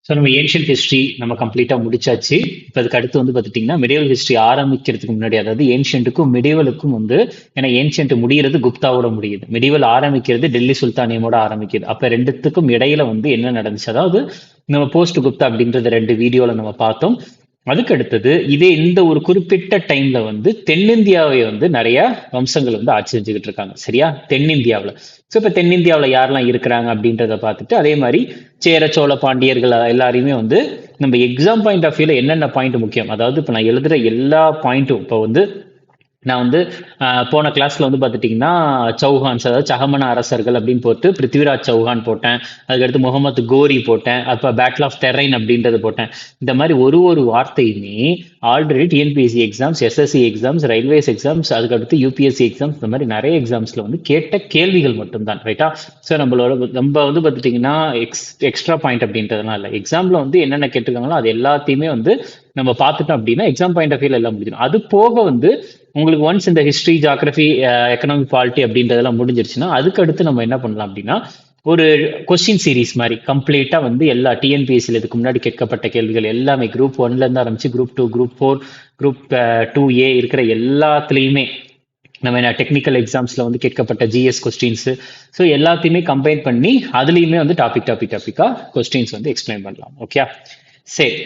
So நம்ம ancient history நம்ம கம்ப்ளீட்டாக முடிச்சாச்சு. இப்போ அதுக்கு அடுத்து வந்து பார்த்துட்டிங்கன்னா மெடிவல் ஹிஸ்ட்ரி ஆரம்பிக்கிறதுக்கு முன்னாடி, அதாவது ஏன்ஷியன்ட்டுக்கும் மெடிவலுக்கும் வந்து, ஏன்னா ஏன்ஷியன்ட் முடிகிறது குப்தாவோட முடியுது, மெடிவல் ஆரம்பிக்கிறது டெல்லி சுல்தானியமோட ஆரம்பிக்குது. அப்போ ரெண்டுத்துக்கும் இடையில வந்து என்ன நடந்துச்சு, அதாவது நம்ம போஸ்ட் குப்தா அப்படின்றத 2 வீடியோவில் நம்ம பார்த்தோம். அதுக்கு அடுத்தது இதே இந்த ஒரு குறிப்பிட்ட டைம்ல வந்து தென்னிந்தியாவை வந்து நிறைய வம்சங்கள் வந்து ஆட்சி செஞ்சுக்கிட்டு இருக்காங்க, சரியா? தென்னிந்தியாவில். ஸோ இப்போ தென்னிந்தியாவில் யாரெல்லாம் இருக்கிறாங்க அப்படின்றத பார்த்துட்டு, அதே மாதிரி சேர சோழ பாண்டியர்கள் எல்லாரையுமே வந்து நம்ம எக்ஸாம் பாயிண்ட் ஆஃப் வியூல என்னென்ன பாயிண்ட் முக்கியம், அதாவது இப்போ நான் எழுதுற எல்லா பாயிண்ட்டும், இப்போ வந்து நான் வந்து போன கிளாஸ்ல வந்து பார்த்துட்டிங்கன்னா சௌஹான்ஸ், அதாவது சகமன அரசர்கள் அப்படின்னு போட்டு பிருத்திவிராஜ் சௌஹான் போட்டேன். அதுக்கடுத்து முகமது கோரி போட்டேன். அப்போ பேட்டில் ஆஃப் தெரைன் அப்படின்றது போட்டேன். இந்த மாதிரி ஒரு ஒரு வார்த்தையுமே already TNPSC exams, SSC exams, railways exams, அதுக்கடுத்து யூபிஎஸ்சி எக்ஸாம்ஸ், இந்த மாதிரி நிறைய எக்ஸாம்ஸ்ல வந்து கேட்ட கேள்விகள் மட்டும்தான், ரைட்டா? ஸோ நம்ம வந்து பார்த்துட்டிங்கன்னா எக்ஸ்ட்ரா பாயிண்ட் அப்படின்றதுலாம் இல்லை. எக்ஸாம்ல வந்து என்னென்ன கேட்டிருக்காங்களோ அது எல்லாத்தையுமே வந்து நம்ம பார்த்துட்டோம் அப்படின்னா எக்ஸாம் பாயிண்ட் ஆஃப் வியூல எல்லாம் முடிஞ்சிடும். அது போக வந்து உங்களுக்கு ஒன்ஸ் இந்த ஹிஸ்ட்ரி, ஜியாகிரபி, எக்கனாமிக், பாலிட்டி அப்படின்றதெல்லாம் முடிஞ்சிருச்சுன்னா அதுக்கு அடுத்து நம்ம என்ன பண்ணலாம் அப்படின்னா ஒரு கொஸ்டின் சீரீஸ் மாதிரி கம்ப்ளீட்டா வந்து எல்லா டிஎன்பிஎஸ்சியில் இதுக்கு முன்னாடி கேட்கப்பட்ட கேள்விகள் எல்லாமே குரூப் 1ல இருந்து ஆரம்பிச்சு குரூப் 2, குரூப் 4, குரூப் 2A இருக்கிற எல்லாத்துலேயுமே நம்ம என்ன டெக்னிக்கல் எக்ஸாம்ஸ்ல வந்து கேட்கப்பட்ட ஜிஎஸ் கொஸ்டின்ஸ், ஸோ எல்லாத்தையுமே கம்பைன் பண்ணி அதுலேயுமே வந்து டாபிக்கா கொஸ்டின்ஸ் வந்து எக்ஸ்பிளைன் பண்ணலாம். ஓகே, சரி.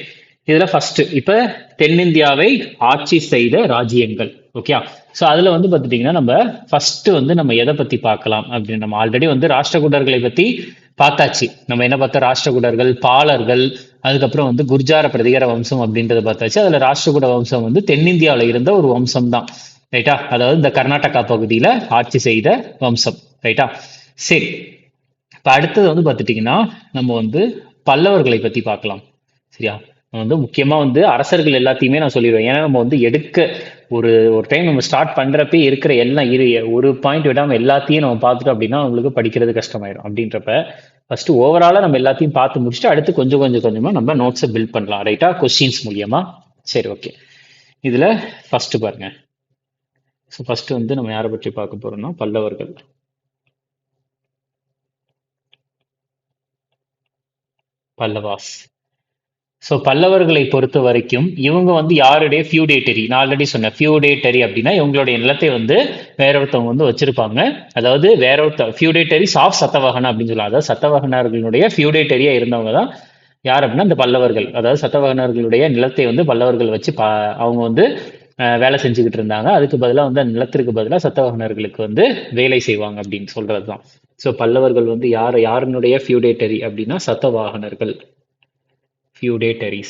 இதுல ஃபர்ஸ்ட் இப்ப தென்னிந்தியாவை ஆட்சி செய்த ராஜ்யங்கள். ஓகே, ஸோ அதுல வந்து பார்த்துட்டீங்கன்னா நம்ம ஃபர்ஸ்ட் வந்து நம்ம எதை பத்தி பார்க்கலாம் அப்படின்னு, நம்ம ஆல்ரெடி வந்து ராஷ்டிரகூடர்களை பத்தி பார்த்தாச்சு. நம்ம என்ன பார்த்தோம், ராஷ்டிரகூடர்கள், பாலர்கள், அதுக்கப்புறம் வந்து குர்ஜார பிரதிகார வம்சம் அப்படின்றத பார்த்தாச்சு. அதுல ராஷ்டிரகூட வம்சம் வந்து தென்னிந்தியாவில் இருந்த ஒரு வம்சம் தான், ரைட்டா? அதாவது இந்த கர்நாடகா பகுதியில ஆட்சி செய்த வம்சம், ரைட்டா? சரி, இப்ப அடுத்தது வந்து பார்த்துட்டீங்கன்னா நம்ம வந்து பல்லவர்களை பத்தி பார்க்கலாம், சரியா? வந்து முக்கியமா வந்து அரசர்கள் எல்லாத்தையுமே நான் சொல்லிடுவேன். ஏன்னா நம்ம வந்து எடுக்க ஒரு ஒரு டைம் நம்ம ஸ்டார்ட் பண்றப்ப இருக்கிற எல்லாம் ஒரு பாயிண்ட் விடாம எல்லாத்தையும் நம்ம பார்த்துட்டோம் அப்படின்னா உங்களுக்கு படிக்கிறது கஷ்டமாயிடும். அப்படின்றப்ப ஃபர்ஸ்ட் ஓவராலா நம்ம எல்லாத்தையும் பார்த்து முடிச்சுட்டு அடுத்து கொஞ்சம் கொஞ்சமா நம்ம நோட்ஸை பில்ட் பண்ணலாம், ரைட்டா? கொஸ்டின்ஸ் மூலியமா. சரி, ஓகே. இதுல ஃபர்ஸ்ட் பாருங்க. ஸோ ஃபர்ஸ்ட் வந்து நம்ம யாரை பற்றி பார்க்க போறோம்னா பல்லவர்கள். பல்லவாஸ். ஸோ பல்லவர்களை பொறுத்த வரைக்கும் இவங்க வந்து யாருடைய ஃபியூடேட்டரி, நான் ஆல்ரெடி சொன்னேன் ஃபியூடேட்டரி அப்படின்னா இவங்களுடைய நிலத்தை வந்து வேற ஒருத்தவங்க வந்து வச்சிருப்பாங்க. அதாவது வேற ஒருத்த ஃபியூடேட்டரிஸ் ஆஃப் சத்தவாகனா அப்படின்னு சொல்லலாம். அதாவது சத்தவாகனர்களுடைய ஃபியூடேட்டரியா இருந்தவங்க தான் யார் அப்படின்னா இந்த பல்லவர்கள். அதாவது சத்தவாகனர்களுடைய நிலத்தை வந்து பல்லவர்கள் வச்சு அவங்க வந்து வேலை செஞ்சுக்கிட்டு இருந்தாங்க. அதுக்கு பதிலாக வந்து அந்த நிலத்திற்கு பதிலாக சத்தவாகனர்களுக்கு வந்து வேலை செய்வாங்க அப்படின்னு சொல்றது தான். ஸோ பல்லவர்கள் வந்து யாருனுடைய ஃபியூடேட்டரி அப்படின்னா சத்தவாகனர்கள், feudatories.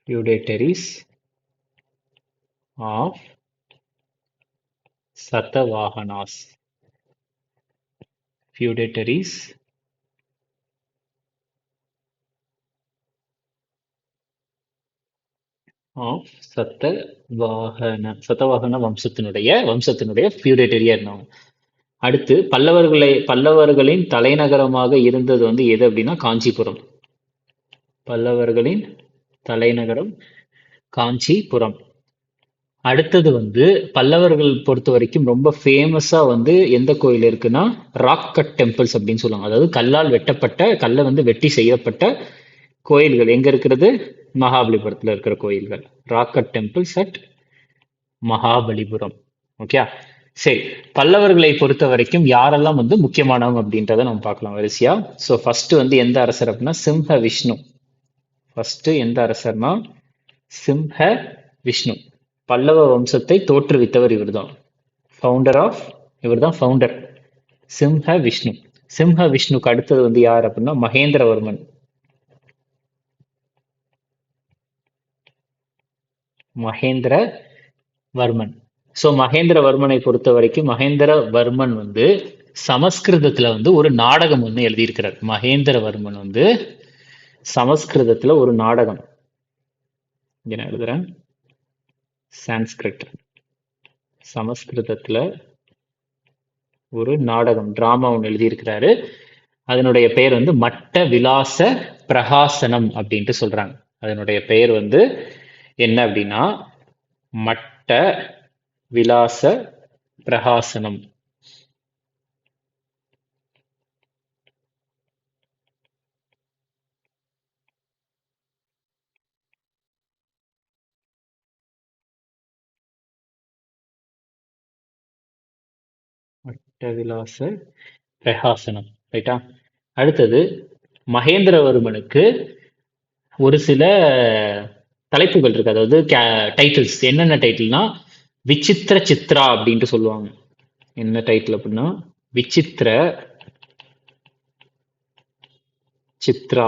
Feudatories of Satavahanas. Feudatories of சத்தவாகன வம்சத்தினுடைய ஃபியூடேட்டரியா இருந்தவங்க. அடுத்து பல்லவர்களின் தலைநகரமாக இருந்தது வந்து எது அப்படின்னா காஞ்சிபுரம். பல்லவர்களின் தலைநகரம் காஞ்சிபுரம். அடுத்தது வந்து பல்லவர்கள் பொறுத்த வரைக்கும் ரொம்ப ஃபேமஸா வந்து எந்த கோயில் இருக்குன்னா ராக் கட் டெம்பிள்ஸ் அப்படின்னு சொல்லுவாங்க. அதாவது கல்லால் வெட்டப்பட்ட, கல்லை வந்து வெட்டி செய்யப்பட்ட கோயில்கள் எங்க இருக்கிறது? மகாபலிபுரத்துல இருக்கிற கோயில்கள். Rock cut temples at Mahabalipuram. Okay, சரி. பல்லவர்களை பொறுத்த வரைக்கும் யாரெல்லாம் வந்து முக்கியமானவங்க அப்படின்றத நம்ம பார்க்கலாம் வரிசையா. ஸோ ஃபர்ஸ்ட் வந்து எந்த அரசர் அப்படின்னா சிம்ஹ விஷ்ணு. ஃபர்ஸ்ட் எந்த அரசர்னா சிம்ஹ விஷ்ணு. பல்லவ வம்சத்தை தோற்றுவித்தவர் இவர்தான். ஃபவுண்டர் சிம்ஹ விஷ்ணு. சிம்ஹ விஷ்ணுக்கு அடுத்தது வந்து யார் அப்படின்னா மகேந்திரவர்மன். ஸோ மகேந்திரவர்மனை பொறுத்த வரைக்கும் மகேந்திரவர்மன் வந்து சமஸ்கிருதத்துல வந்து ஒரு நாடகம் ஒன்று எழுதியிருக்கிறார். மகேந்திரவர்மன் வந்து சமஸ்கிருதத்துல ஒரு நாடகம், இங்க நான் எழுதுறேன், சான்ஸ்கிரிட், சமஸ்கிருதத்துல ஒரு நாடகம், டிராமா ஒன்று எழுதியிருக்கிறாரு. அதனுடைய பெயர் வந்து மட்ட விலாச பிரகாசனம் அப்படின்ட்டு சொல்றாங்க. அதனுடைய பெயர் வந்து என்ன அப்படின்னா மட்ட விலாச பிரகாசனம். அட்டவிலாச பிரகாசனம். ரைட்டா? அடுத்தது மகேந்திரவர்மனுக்கு ஒரு சில தலைப்புகள் இருக்கு. அதாவது டைட்டில்ஸ். என்னென்ன டைட்டில்னா விசித்திர சித்ரா அப்படின்ட்டு சொல்லுவாங்க. என்ன டைட்டில் அப்படின்னா விசித்திர சித்ரா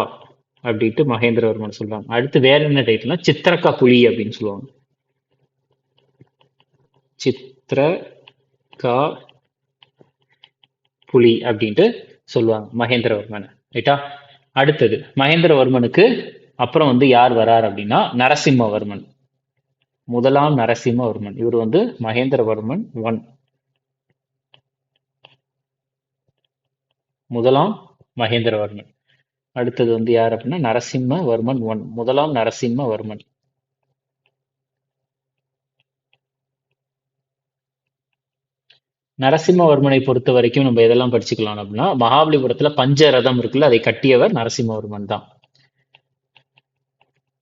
அப்படின்ட்டு மகேந்திரவர்மன் சொல்றாங்க. அடுத்து வேற என்ன டைட்டில்னா சித்திரக்கா புலி அப்படின்னு சொல்லுவாங்க. சித்திரக்கா புலி அப்படின்ட்டு சொல்லுவாங்க மகேந்திரவர்மன். ரைட்டா? அடுத்தது மகேந்திரவர்மனுக்கு அப்புறம் வந்து யார் வரார் அப்படின்னா நரசிம்மவர்மன். முதலாம் நரசிம்மவர்மன். இவர் வந்து மகேந்திரவர்மன் 1. முதலாம் மகேந்திரவர்மன். அடுத்தது வந்து யார் அப்படின்னா நரசிம்மவர்மன் 1. முதலாம் நரசிம்மவர்மன். நரசிம்மவர்மனை பொறுத்த வரைக்கும் நம்ம எதெல்லாம் படிச்சுக்கலாம் அப்படின்னா மகாபலிபுரத்துல பஞ்ச ரதம் இருக்குல்ல, அதை கட்டியவர் நரசிம்மவர்மன் தான்.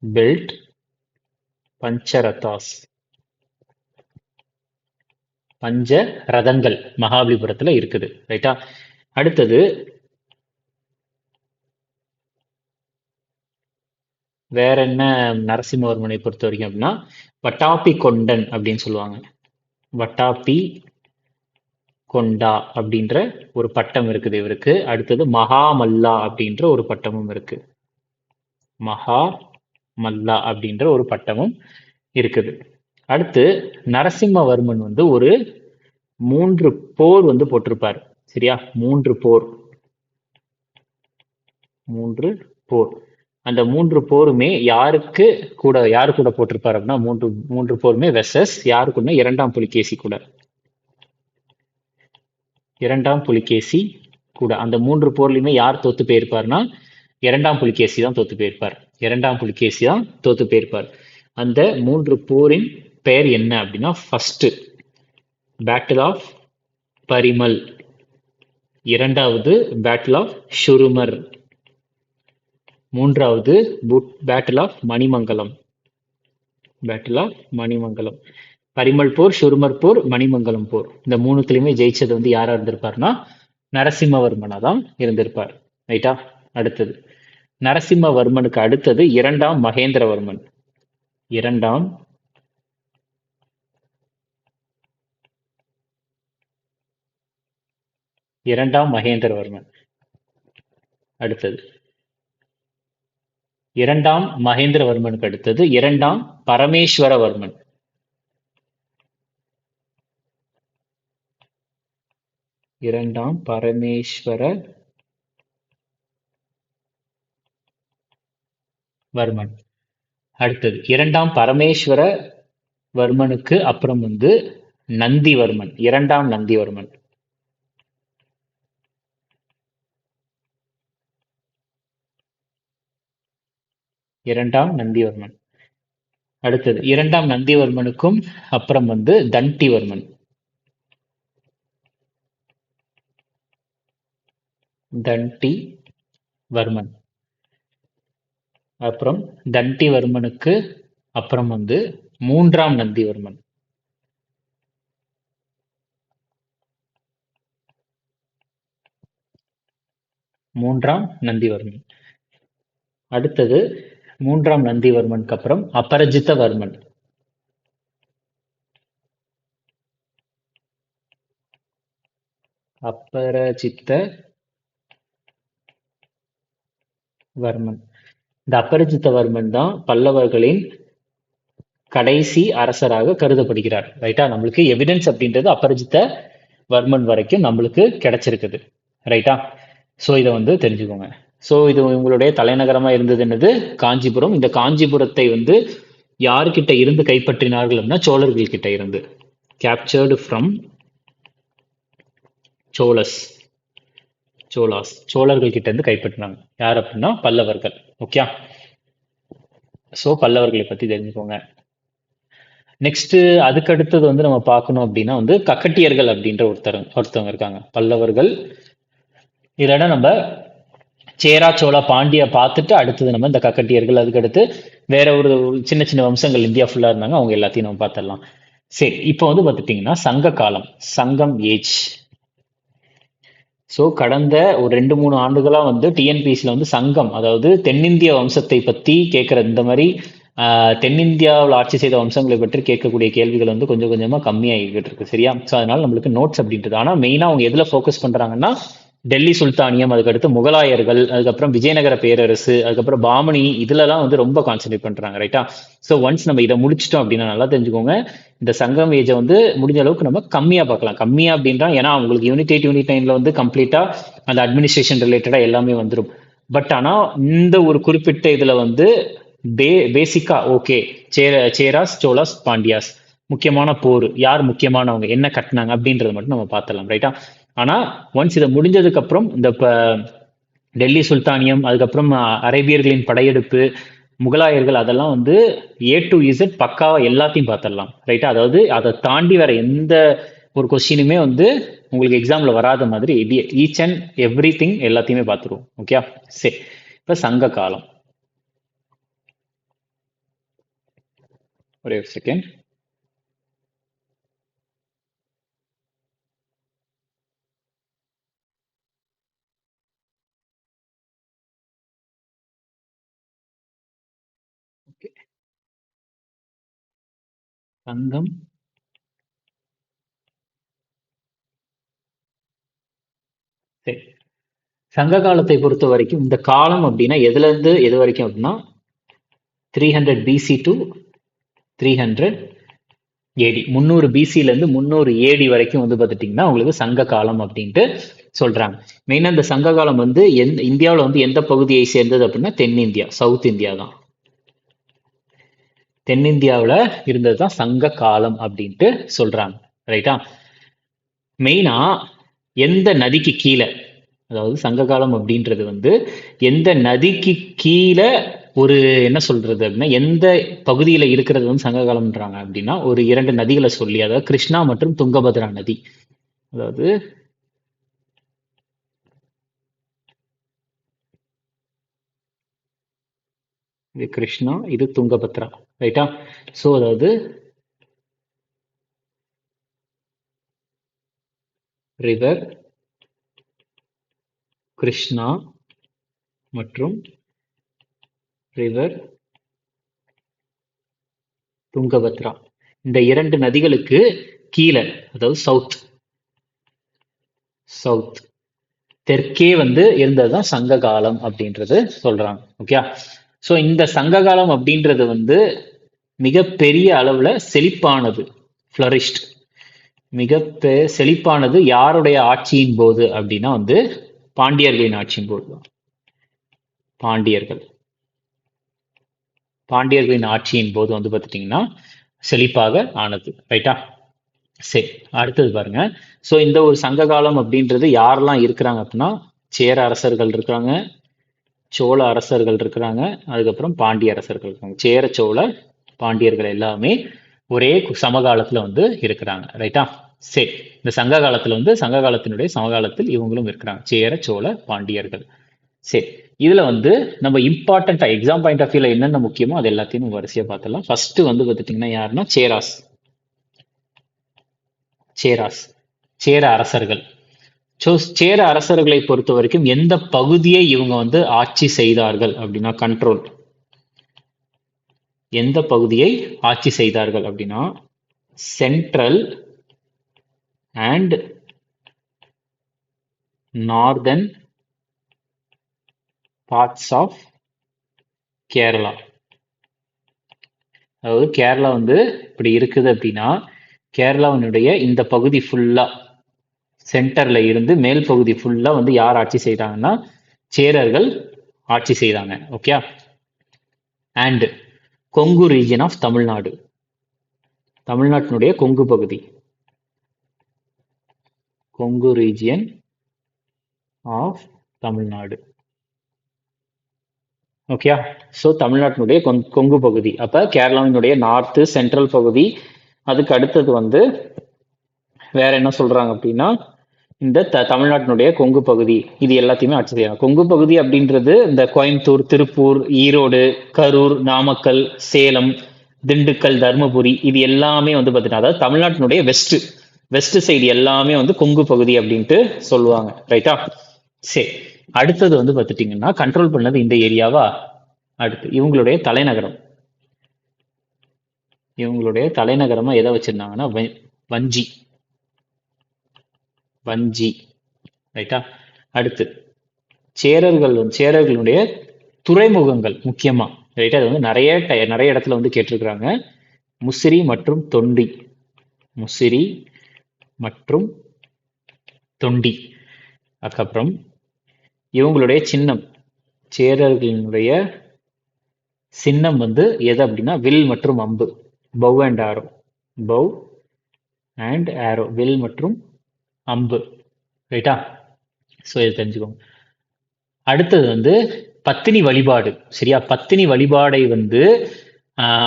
பில்ட் பஞ்சரதாஸ். பஞ்ச ரதங்கள் மகாபலிபுரத்துல இருக்குது. ரைட்டா? அடுத்தது வேற என்ன நரசிம்மவர்மனை பொறுத்த வரைக்கும் அப்படின்னா வட்டாப்பி கொண்டன் அப்படின்னு சொல்லுவாங்க. வட்டாப்பி கொண்டா அப்படின்ற ஒரு பட்டம் இருக்குது இவருக்கு. அடுத்தது மகாமல்லா அப்படின்ற ஒரு பட்டமும் இருக்கு. மகா மல்லா அப்படின்ற ஒரு பட்டமும் இருக்குது. அடுத்து நரசிம்மவர்மன் வந்து ஒரு 3 போர் வந்து போட்டிருப்பார். சரியா? 3 போர். 3 போர். அந்த 3 போருமே யாரு கூட போட்டிருப்பார் அப்படின்னா மூன்று போருமே வெசஸ் யாரு கூட? இரண்டாம் புலிகேசி கூட. இரண்டாம் புலிகேசி கூட. அந்த 3 போர்லயுமே யார் தோத்து போயிருப்பார்னா இரண்டாம் புலிகேசி தான் தோத்து போயிருப்பார். இரண்டாம் புலிகேசி தான் தோத்து போயிருப்பார். அந்த 3 போரின் பெயர் என்ன அப்படின்னா ஃபர்ஸ்ட் பேட்டில் ஆஃப் பரிமல், இரண்டாவது பேட்டில் ஆஃப் ஷுருமர், மூன்றாவது battle of Manimangalam. Battle of Manimangalam. Parimal போர், ஷுருமர் போர், மணிமங்கலம் போர். இந்த மூணுத்துலயுமே ஜெயிச்சது வந்து யாரா இருந்திருப்பார்னா நரசிம்மவர்மனா தான் இருந்திருப்பார். ரைட்டா? அடுத்தது நரசிம்மவர்மனுக்கு அடுத்தது இரண்டாம் மகேந்திரவர்மன். இரண்டாம் மகேந்திரவர்மன். அடுத்தது இரண்டாம் மகேந்திரவர்மனுக்கு அடுத்தது இரண்டாம் பரமேஸ்வரவர்மன். இரண்டாம் பரமேஸ்வரவர்மன். அடுத்தது இரண்டாம் பரமேஸ்வரவர்மனுக்கு அப்புறம் வந்து நந்திவர்மன். இரண்டாம் நந்திவர்மன். இரண்டாம் நந்திவர்மன். அடுத்தது இரண்டாம் நந்திவர்மனுக்கும் அப்புறம் வந்து தண்டிவர்மன். தண்டிவர்மன். அப்புறம் தண்டிவர்மனுக்கு அப்புறம் வந்து மூன்றாம் நந்திவர்மன். மூன்றாம் நந்திவர்மன். அடுத்தது மூன்றாம் நந்திவர்மனுக்கு அப்புறம் அபரஜிதவர்மன். அபரஜித்த வர்மன். இந்த அபரிஜித்தவர்மன் தான் பல்லவர்களின் கடைசி அரசராக கருதப்படுகிறார். ரைட்டா? நம்மளுக்கு எவிடன்ஸ் அப்படின்றது அபரிஜித்த வர்மன் வரைக்கும் நம்மளுக்கு கிடைச்சிருக்குது. ரைட்டா? ஸோ இதை வந்து தெரிஞ்சுக்கோங்க. ஸோ இது உங்களுடைய தலைநகரமா இருந்தது என்னது? காஞ்சிபுரம். இந்த காஞ்சிபுரத்தை வந்து யாருக்கிட்ட இருந்து கைப்பற்றினார்கள் அப்படின்னா சோழர்கள் கிட்ட இருந்து. கேப்சர்டு ஃப்ரம் சோழர்கள் கிட்ட இருந்து கைப்பற்றினாங்க. யார் அப்படின்னா பல்லவர்கள். ஓகே? ஸோ பல்லவர்களை பத்தி தெரிஞ்சுக்கோங்க. நெக்ஸ்ட் அதுக்கு அடுத்தது வந்து நம்ம பார்க்கணும் அப்படின்னா வந்து கக்கட்டியர்கள் அப்படின்ற ஒருத்தவங்க இருக்காங்க. பல்லவர்கள் இல்லைன்னா நம்ம சேரா சோழா பாண்டிய பார்த்துட்டு அடுத்தது நம்ம இந்த கக்கட்டியர்கள், அதுக்கு அடுத்து வேற ஒரு சின்ன சின்ன வம்சங்கள் இந்தியா ஃபுல்லா இருந்தாங்க. அவங்க எல்லாத்தையும் நம்ம பார்த்துடலாம். சரி, இப்போ வந்து பார்த்துட்டீங்கன்னா சங்க காலம், சங்கம் ஏஜ். ஸோ கடந்த ஒரு 2 3 ஆண்டுகளா வந்து டிஎன்பிஎஸ்சியில் வந்து சங்கம், அதாவது தென்னிந்திய வம்சத்தை பத்தி கேட்குற இந்த மாதிரி தென்னிந்தியாவில் ஆட்சி செய்த வம்சங்களை பற்றி கேட்கக்கூடிய கேள்விகள் வந்து கொஞ்சம் கொஞ்சமா கம்மியாகிக்கிட்டு இருக்கு, சரியா? ஸோ அதனால நம்மளுக்கு நோட்ஸ் அப்படின்றது, ஆனால் மெயினாக அவங்க எதில் ஃபோக்கஸ் பண்றாங்கன்னா டெல்லி சுல்தானியம், அதுக்கடுத்து முகலாயர்கள், அதுக்கப்புறம் விஜயநகர பேரரசு, அதுக்கப்புறம் பாமணி, இதுலலாம் வந்து ரொம்ப கான்சென்ட்ரேட் பண்றாங்க, ரைட்டா? ஸோ ஒன்ஸ் நம்ம இதை முடிச்சிட்டோம் அப்படின்னா நல்லா தெரிஞ்சுக்கோங்க, இந்த சங்கம் ஏஜை வந்து முடிஞ்ச அளவுக்கு நம்ம கம்மியா பார்க்கலாம். கம்மியா அப்படின்றா ஏன்னா உங்களுக்கு யூனிட் 8 யூனிட் 9ல வந்து கம்ப்ளீட்டா அந்த அட்மினிஸ்ட்ரேஷன் ரிலேட்டடா எல்லாமே வந்துடும். பட் ஆனா இந்த ஒரு குறிப்பிட்ட இதுல வந்து பேசிக்கா ஓகே, சேராஸ், சோலாஸ், பாண்டியாஸ், முக்கியமான போர் யார், முக்கியமானவங்க என்ன கட்டினாங்க அப்படின்றத மட்டும் நம்ம பார்த்துடலாம், ரைட்டா? ஆனா ஒன்ஸ் இதை முடிஞ்சதுக்கு அப்புறம் இந்த டெல்லி சுல்தானியம், அதுக்கப்புறம் அரேபியர்களின் படையெடுப்பு, முகலாயர்கள், அதெல்லாம் வந்து A to Z பக்காவா எல்லாத்தையும் பார்த்துடலாம், ரைட்டா? அதாவது அதை தாண்டி வேற எந்த ஒரு கொஸ்டினுமே வந்து உங்களுக்கு எக்ஸாம்ல வராத மாதிரி ஈச் அண்ட் எவ்ரி திங் எல்லாத்தையுமே பார்த்துருவோம், ஓகே? சரி, இப்ப சங்க காலம். ஒரே ஒரு செகண்ட். சங்கம், சரி. சங்க காலத்தை பொறுத்த வரைக்கும் இந்த காலம் அப்படின்னா எதுல இருந்து எது வரைக்கும் அப்படின்னா 300 BC to 300 AD, 300 BCல இருந்து 300 AD வரைக்கும் வந்து பார்த்துட்டிங்கன்னா உங்களுக்கு சங்க காலம் அப்படின்ட்டு சொல்றாங்க. மெயினா இந்த சங்க காலம் வந்து இந்தியாவில் வந்து எந்த பகுதியை சேர்ந்தது அப்படின்னா தென்னிந்தியா, சவுத் இந்தியா தான். தென்னிந்தியாவில் இருந்தது தான் சங்க காலம் அப்படின்ட்டு சொல்றாங்க, ரைட்டா? மெயினா எந்த நதிக்கு கீழே, அதாவது சங்க காலம் அப்படின்றது வந்து எந்த நதிக்கு கீழே ஒரு என்ன சொல்றது அப்படின்னா எந்த பகுதியில இருக்கிறது வந்து சங்க காலம்ன்றாங்க அப்படின்னா ஒரு 2 நதிகளை சொல்லி, அதாவது கிருஷ்ணா மற்றும் துங்கபத்ரா நதி. அதாவது இது கிருஷ்ணா, இது துங்கபத்ரா, ரைட்டா? ஸோ அதாவது ரிவர் கிருஷ்ணா மற்றும் ரிவர் துங்கபத்ரா, இந்த 2 நதிகளுக்கு கீழே, அதாவது சவுத் சவுத் தெற்கே வந்து இருந்ததுதான் சங்க காலம் அப்படின்றது சொல்றாங்க, ஓகே? ஸோ இந்த சங்க காலம் அப்படின்றது வந்து மிகப்பெரிய அளவுல செழிப்பானது, ஃப்ளரிஷ்ட், மிக செழிப்பானது யாருடைய ஆட்சியின் போது அப்படின்னா வந்து பாண்டியர்களின் ஆட்சியின் போது தான். பாண்டியர்கள் பாண்டியர்களின் ஆட்சியின் போது வந்து பார்த்துட்டிங்கன்னா செழிப்பாக ஆனது, ரைட்டா? சரி, அடுத்தது பாருங்க. ஸோ இந்த ஒரு சங்க காலம் அப்படின்றது யாரெல்லாம் இருக்கிறாங்க அப்படின்னா சேர அரசர்கள் இருக்கிறாங்க, சோழ அரசர்கள் இருக்கிறாங்க, அதுக்கப்புறம் பாண்டிய அரசர்கள் இருக்காங்க. சேர சோழ பாண்டியர்கள் எல்லாமே ஒரே சமகாலத்துல வந்து இருக்கிறாங்க, ரைட்டா? சரி, இந்த சங்க காலத்துல வந்து சங்க காலத்தினுடைய சமகாலத்தில் இவங்களும் இருக்கிறாங்க, சேர சோழ பாண்டியர்கள். சரி, இதுல வந்து நம்ம இம்பார்ட்டண்டா எக்ஸாம் பாயிண்ட் ஆஃப் வியூல என்னென்ன முக்கியமோ அது எல்லாத்தையும் நம்ம வரிசையா பார்த்துடலாம். ஃபர்ஸ்ட் வந்து பார்த்துட்டீங்கன்னா யாருன்னா சேராஸ். சேராஸ் சேர அரசர்கள். ஸோ சேர அரசர்களை பொறுத்த வரைக்கும் எந்த பகுதியை இவங்க வந்து ஆட்சி செய்தார்கள் அப்படின்னா கண்ட்ரோல், எந்த பகுதியை ஆட்சி செய்தார்கள் அப்படின்னா central and northern parts of Kerala. அதாவது கேரளா வந்து இப்படி இருக்குது அப்படின்னா கேரளாவினுடைய இந்த பகுதி ஃபுல்லா சென்டர்ல இருந்து மேல் பகுதி ஃபுல்லா வந்து யார் ஆட்சி செய்தாங்கன்னா சேரர்கள் ஆட்சி செய்தாங்க, okay? And Kongu region of Tamil Nadu, தமிழ்நாட்டினுடைய கொங்கு பகுதி, Kongu region of Tamil Nadu, okay? So தமிழ்நாட்டினுடைய கொங்கு பகுதி, அப்ப கேரளாவினுடைய நார்த்து சென்ட்ரல் பகுதி, அதுக்கு அடுத்தது வந்து வேற என்ன சொல்றாங்க அப்படின்னா இந்த தமிழ்நாட்டினுடைய கொங்கு பகுதி, இது எல்லாத்தையுமே ஆட்சி செய்யலாம். கொங்கு பகுதி அப்படின்றது இந்த கோயம்புத்தூர், திருப்பூர், ஈரோடு, கரூர், நாமக்கல், சேலம், திண்டுக்கல், தருமபுரி, இது எல்லாமே வந்து பார்த்தீங்கன்னா அதாவது தமிழ்நாட்டினுடைய வெஸ்ட் சைடு எல்லாமே வந்து கொங்கு பகுதி அப்படின்ட்டு சொல்லுவாங்க. ரைட்டா? சரி, அடுத்தது வந்து பார்த்துட்டீங்கன்னா கண்ட்ரோல் பண்ணது இந்த ஏரியாவா. அடுத்து இவங்களுடைய தலைநகரம், இவங்களுடைய தலைநகரமா எதை வச்சிருந்தாங்கன்னா வஞ்சி. வஞ்சி. ரைட்டா? அடுத்து சேரர்களுடைய துறைமுகங்கள் முக்கியமா. ரைட்டா? அது வந்து நிறைய இடத்துல வந்து கேட்டிருக்கிறாங்க. முசிறி மற்றும் தொண்டி. முசிறி மற்றும் தொண்டி. அதுக்கப்புறம் இவங்களுடைய சின்னம், சேரர்களுடைய சின்னம் வந்து எது அப்படின்னா வில் மற்றும் அம்பு. Bow and arrow. Bow and arrow, வில் மற்றும் அம்பு. ரைட்டா? ஸோ இதை தெரிஞ்சுக்கோங்க. அடுத்தது வந்து பத்தினி வழிபாடு. சரியா? பத்தினி வழிபாடை வந்து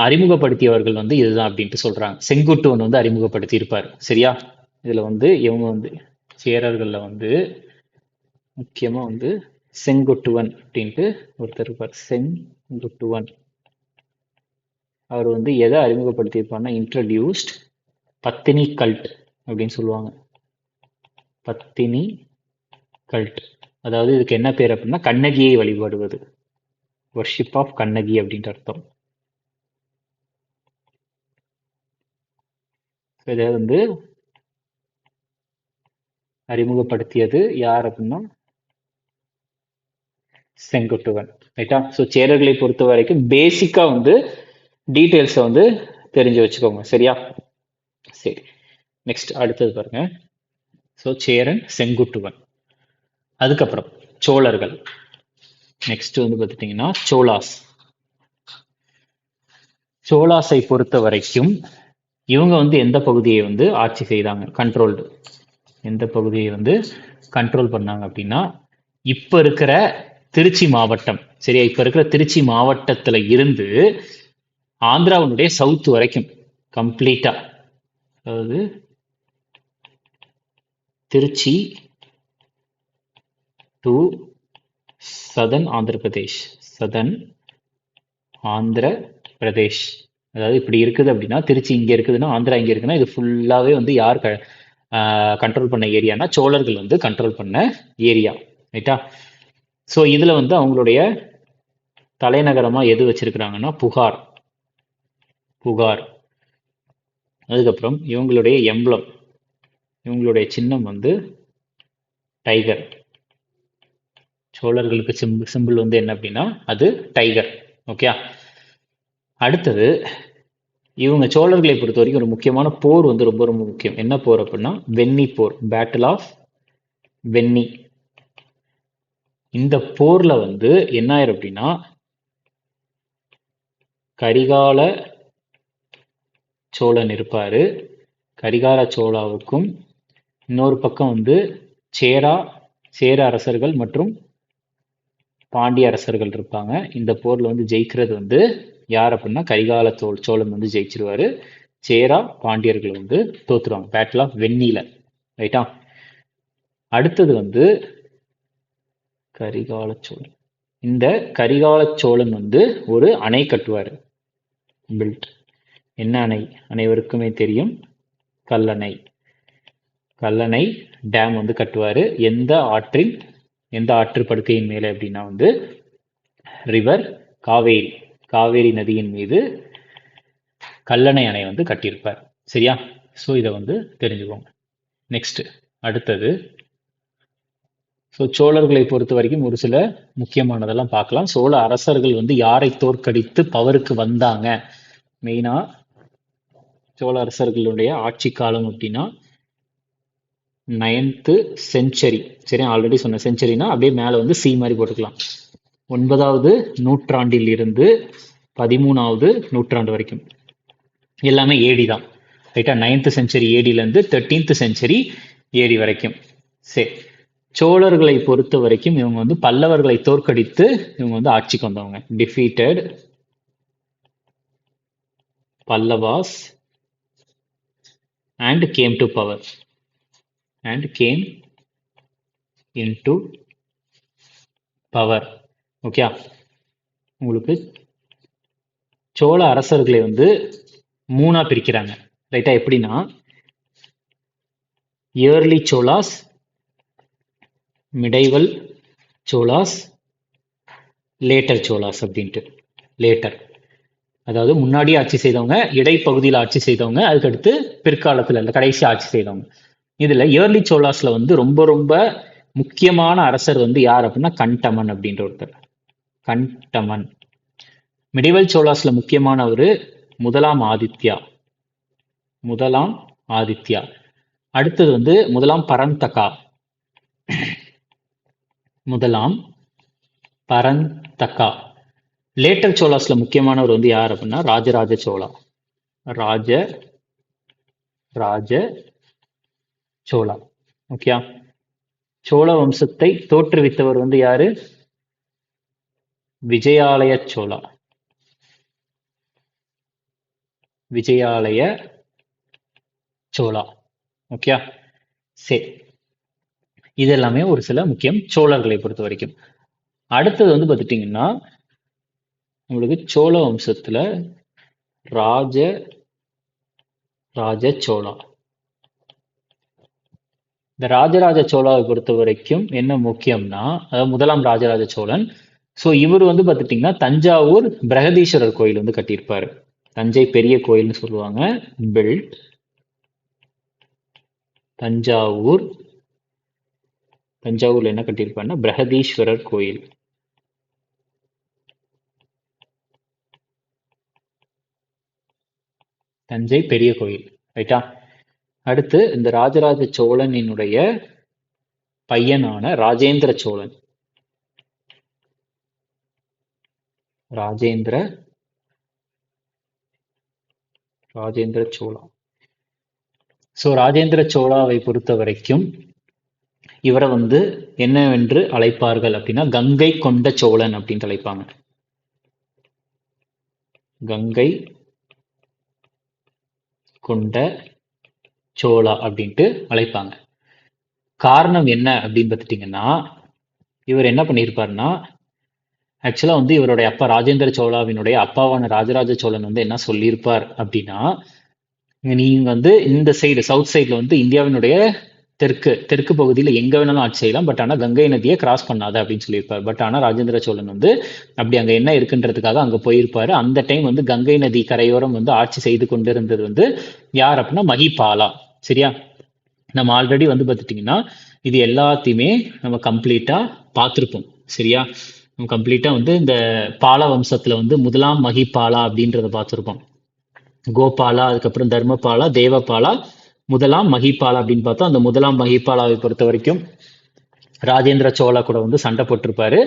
அறிமுகப்படுத்தியவர்கள் வந்து இதுதான் அப்படின்ட்டு சொல்றாங்க. செங்குட்டுவன் வந்து அறிமுகப்படுத்தி இருப்பார். சரியா? இதுல வந்து இவங்க வந்து சேரர்கள்ல வந்து முக்கியமா வந்து செங்குட்டுவன் அப்படின்ட்டு ஒருத்தர் இருப்பார். செங்குட்டுவன். அவர் வந்து எதை அறிமுகப்படுத்தியிருப்பார்னா இன்ட்ரடியூஸ்ட் பத்தினி கல்ட் அப்படின்னு சொல்லுவாங்க. பத்தினி கல்ட். அதாவது இதுக்கு என்ன பேர் அப்படின்னா கண்ணகியை வழிபடுவது. வர்ஷிப் ஆஃப் கண்ணகி அப்படின்ற அர்த்தம். இதை வந்து அறிமுகப்படுத்தியது யார் அப்படின்னா செங்குட்டுவன். ரைட்டா? ஸோ சேரர்களை பொறுத்த வரைக்கும் பேசிக்கா வந்து டீட்டெயில்ஸை வந்து தெரிஞ்சு வச்சுக்கோங்க. சரியா? சரி, நெக்ஸ்ட் அடுத்தது பாருங்க. ஸோ சேரன், செங்குட்டுவன். அதுக்கப்புறம் சோழர்கள். நெக்ஸ்ட் வந்து பார்த்துட்டீங்கன்னா சோலாஸ். சோலாஸை பொறுத்த வரைக்கும் இவங்க வந்து எந்த பகுதியை வந்து ஆட்சி செய்தாங்க, கண்ட்ரோல்டு, எந்த பகுதியை வந்து கண்ட்ரோல் பண்ணாங்க அப்படின்னா இப்ப இருக்கிற திருச்சி மாவட்டம். சரியா? இப்ப இருக்கிற திருச்சி மாவட்டத்துல இருந்து ஆந்திராவுடைய சவுத் வரைக்கும் கம்ப்ளீட்டா, அதாவது திருச்சி டு சதன் ஆந்திர பிரதேஷ். சதன் ஆந்திர பிரதேஷ். அதாவது இப்படி இருக்குது அப்படின்னா திருச்சி இங்க இருக்குதுன்னா ஆந்திரா இங்க இருக்குன்னா இது ஃபுல்லாவே வந்து யார் கண்ட்ரோல் பண்ண ஏரியானா சோழர்கள் வந்து கண்ட்ரோல் பண்ண ஏரியா. ரைட்டா? ஸோ இதுல வந்து அவங்களுடைய தலைநகரமா எது வச்சிருக்கிறாங்கன்னா புகார். புகார். அதுக்கப்புறம் இவங்களுடைய எம்பளம், இவங்களுடைய சின்னம் வந்து டைகர். சோழர்களுக்கு சிம்பிள் வந்து என்ன அப்படின்னா அது டைகர். ஓகே. அடுத்தது இவங்க சோழர்களை பொறுத்த வரைக்கும் ஒரு முக்கியமான போர் வந்து ரொம்ப ரொம்ப முக்கியம். என்ன போர் அப்படின்னா வெண்ணி போர், பேட்டில் ஆஃப் வெண்ணி. இந்த போர்ல வந்து என்ன ஆயிரும் அப்படின்னா கரிகால சோழன் இருப்பாரு. கரிகால சோழாவுக்கும் இன்னொரு பக்கம் வந்து சேர அரசர்கள் மற்றும் பாண்டிய அரசர்கள் இருப்பாங்க. இந்த போர்ல வந்து ஜெயிக்கிறது வந்து யார் அப்படின்னா கரிகால சோழன் வந்து ஜெயிச்சிருவாரு. சேரா பாண்டியர்கள் வந்து தோத்துருவாங்க பேட்டில் ஆஃப் வெண்ணில. ரைட்டா? அடுத்தது வந்து கரிகால சோழன். இந்த கரிகால சோழன் வந்து ஒரு அணை கட்டுவாரு. பில்ட். என்ன அணை? அனைவருக்குமே தெரியும், கல்லணை. கல்லணை டேம் வந்து கட்டுவாரு. எந்த ஆற்று படுக்கையின் மேலே அப்படின்னா வந்து ரிவர் காவேரி. காவேரி நதியின் மீது கல்லணை அணை வந்து கட்டியிருப்பார். சரியா? ஸோ இதை வந்து தெரிஞ்சுக்கோங்க. நெக்ஸ்ட் அடுத்தது ஸோ சோழர்களை பொறுத்த வரைக்கும் ஒரு சில முக்கியமானதெல்லாம் பார்க்கலாம். சோழ அரசர்கள் வந்து யாரை தோற்கடித்து பவருக்கு வந்தாங்க? மெயினா சோழ அரசர்களுடைய ஆட்சி காலம் அப்படின்னா 9th செஞ்சுரி. சரி, ஆல்ரெடி சொன்ன செஞ்சுரினா அப்படியே மேலே வந்து சி மாதிரி போட்டுக்கலாம். 9வது நூற்றாண்டில் இருந்து 13வது நூற்றாண்டு வரைக்கும் எல்லாமே ஏடி தான். ரைட்டா? 9th செஞ்சுரி ஏடியிலேருந்து 13th செஞ்சுரி ஏடி வரைக்கும். சரி, சோழர்களை பொறுத்த வரைக்கும் இவங்க வந்து பல்லவர்களை தோற்கடித்து இவங்க வந்து ஆட்சிக்கு வந்தவங்க. Defeated Pallavas and came to power and came into power. Okay. உங்களுக்கு சோழ அரசர்களை வந்து மூணா பிரிக்கிறாங்க. ரைட்டா? எப்படின்னா இயர்லி சோலாஸ், மிடைவல் சோலாஸ், லேட்டர் சோலாஸ் அப்படின்ட்டு. லேட்டர் அதாவது முன்னாடி ஆட்சி செய்தவங்க, இடைப்பகுதியில் ஆட்சி செய்தவங்க, அதுக்கடுத்து பிற்காலத்துல இந்த கடைசி ஆட்சி செய்தவங்க. இதுல இயர்லி சோலாஸ்ல வந்து ரொம்ப ரொம்ப முக்கியமான அரசர் வந்து யார் அப்படின்னா கண்டமன் அப்படின்ற ஒருத்தர். கண்டமன். மிடிவல் சோலாஸ்ல முக்கியமானவர் முதலாம் ஆதித்யா. முதலாம் ஆதித்யா. அடுத்தது வந்து முதலாம் பரந்தகா. முதலாம் பரந்தகா. லேட்டர் சோலாஸ்ல முக்கியமானவர் வந்து யார் அப்படின்னா ராஜராஜ சோழா. ராஜ ராஜ சோழா. ஓகே. சோழ வம்சத்தை தோற்றுவித்தவர் வந்து யாரு? விஜயாலய சோழா. விஜயாலய சோழா. ஓகே. சரி, இது எல்லாமே ஒரு சில முக்கியம் சோழர்களை பொறுத்த வரைக்கும். அடுத்தது வந்து பார்த்துட்டீங்கன்னா உங்களுக்கு சோழ வம்சத்துல ராஜ ராஜ சோழா. இந்த ராஜராஜ சோழாவை பொறுத்த வரைக்கும் என்ன முக்கியம்னா, அதாவது முதலாம் ராஜராஜ சோழன். ஸோ இவர் வந்து பார்த்துட்டிங்கன்னா தஞ்சாவூர் பிரகதீஸ்வரர் கோயில் வந்து கட்டியிருப்பாரு. தஞ்சை பெரிய கோயில்னு சொல்லுவாங்க. பில்ட் தஞ்சாவூர். தஞ்சாவூர்ல என்ன கட்டியிருப்பாருன்னா பிரகதீஸ்வரர் கோயில். தஞ்சை பெரிய கோயில். ரைட்டா. அடுத்து இந்த ராஜராஜ சோழனினுடைய பையனான ராஜேந்திர சோழன். ராஜேந்திர ராஜேந்திர சோழா. ஸோ ராஜேந்திர சோழாவை பொறுத்த வரைக்கும் இவரை வந்து என்னவென்று அழைப்பார்கள் அப்படின்னா கங்கை கொண்ட சோழன் அப்படின்ட்டு அழைப்பாங்க. கங்கை கொண்ட சோழா அப்படின்ட்டு அழைப்பாங்க. காரணம் என்ன அப்படின்னு பார்த்துட்டீங்கன்னா இவர் என்ன பண்ணியிருப்பாருன்னா ஆக்சுவலா வந்து இவருடைய அப்பா ராஜேந்திர சோழாவினுடைய அப்பாவான ராஜராஜ சோழன் வந்து என்ன சொல்லியிருப்பார் அப்படின்னா, நீங்க வந்து இந்த சைடு சவுத் சைட்ல வந்து இந்தியாவினுடைய தெற்கு தெற்கு பகுதியில் எங்க வேணாலும் ஆட்சி செய்யலாம், பட் ஆனால் கங்கை நதியை கிராஸ் பண்ணாத அப்படின்னு சொல்லியிருப்பார். பட் ஆனால் ராஜேந்திர சோழன் வந்து அப்படி அங்க என்ன இருக்குன்றதுக்காக அங்க போயிருப்பாரு. அந்த டைம் வந்து கங்கை நதி கரையோரம் வந்து ஆட்சி செய்து கொண்டிருந்தது வந்து யார் அப்படின்னா மகிபாலா. சரியா. நம்ம ஆல்ரெடி வந்து பார்த்துட்டிங்கன்னா இது எல்லாத்தையுமே நம்ம கம்ப்ளீட்டா பார்த்துருப்போம். சரியா. நம்ம கம்ப்ளீட்டா வந்து இந்த பால வம்சத்துல வந்து முதலாம் மகிபாலா அப்படின்றத பார்த்துருப்போம். கோபாலா, அதுக்கப்புறம் தர்மபாலா, தேவபாலா, முதலாம் மகிபாலா அப்படின்னு பார்த்தோம். அந்த முதலாம் மகிபாலாவை பொறுத்த வரைக்கும் ராஜேந்திர சோழா கூட வந்து சண்டை போட்டிருப்பாரு.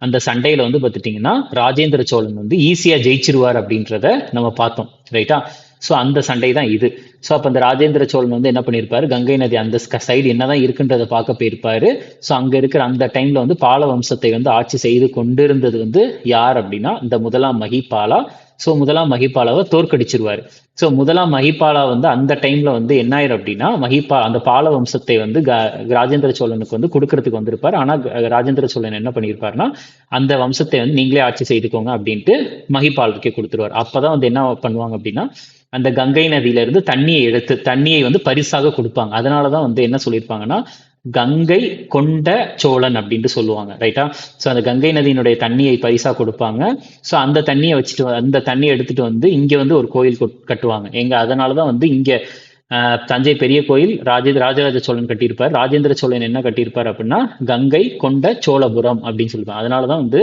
அந்த சண்டையில வந்து பார்த்துட்டீங்கன்னா ராஜேந்திர சோழன் வந்து ஈஸியா ஜெயிச்சிருவார் அப்படின்றத நம்ம பார்த்தோம். ரைட்டா. ஸோ அந்த சண்டை தான் இது. ஸோ அப்போ அந்த ராஜேந்திர சோழன் வந்து என்ன பண்ணியிருப்பாரு, கங்கை நதி அந்த சைடு என்னதான் இருக்குன்றதை பார்க்க போயிருப்பாரு. ஸோ அங்க இருக்கிற அந்த டைம்ல வந்து பால வம்சத்தை வந்து ஆட்சி செய்து கொண்டிருந்தது வந்து யார் அப்படின்னா இந்த முதலாம் மகிபாலா. ஸோ முதலாம் மகிபாலாவை தோற்கடிச்சிருவாரு. ஸோ முதலாம் மகிபாலா வந்து அந்த டைம்ல வந்து என்ன ஆயிரும் அப்படின்னா அந்த பால வம்சத்தை வந்து ராஜேந்திர சோழனுக்கு வந்து கொடுக்கறதுக்கு வந்திருப்பாரு. ஆனா ராஜேந்திர சோழன் என்ன பண்ணியிருப்பாருன்னா அந்த வம்சத்தை வந்து நீங்களே ஆட்சி செய்துக்கோங்க அப்படின்ட்டு மகிபாலுக்கே கொடுத்துருவார். அப்பதான் வந்து என்ன பண்ணுவாங்க அப்படின்னா அந்த கங்கை நதியில இருந்து தண்ணியை வந்து பரிசாக கொடுப்பாங்க. அதனாலதான் வந்து என்ன சொல்லியிருப்பாங்கன்னா கங்கை கொண்ட சோழன் அப்படின்ட்டு சொல்லுவாங்க. ரைட்டா. ஸோ அந்த கங்கை நதியினுடைய தண்ணியை பரிசா கொடுப்பாங்க. ஸோ அந்த தண்ணியை வச்சுட்டு அந்த தண்ணியை எடுத்துட்டு வந்து இங்க வந்து ஒரு கோயில் கட்டுவாங்க. அதனாலதான் வந்து இங்க தஞ்சை பெரிய கோயில் ராஜராஜ சோழன் கட்டியிருப்பார். ராஜேந்திர சோழன் என்ன கட்டியிருப்பார் அப்படின்னா கங்கை கொண்ட சோழபுரம் அப்படின்னு சொல்லுவாங்க. அதனாலதான் வந்து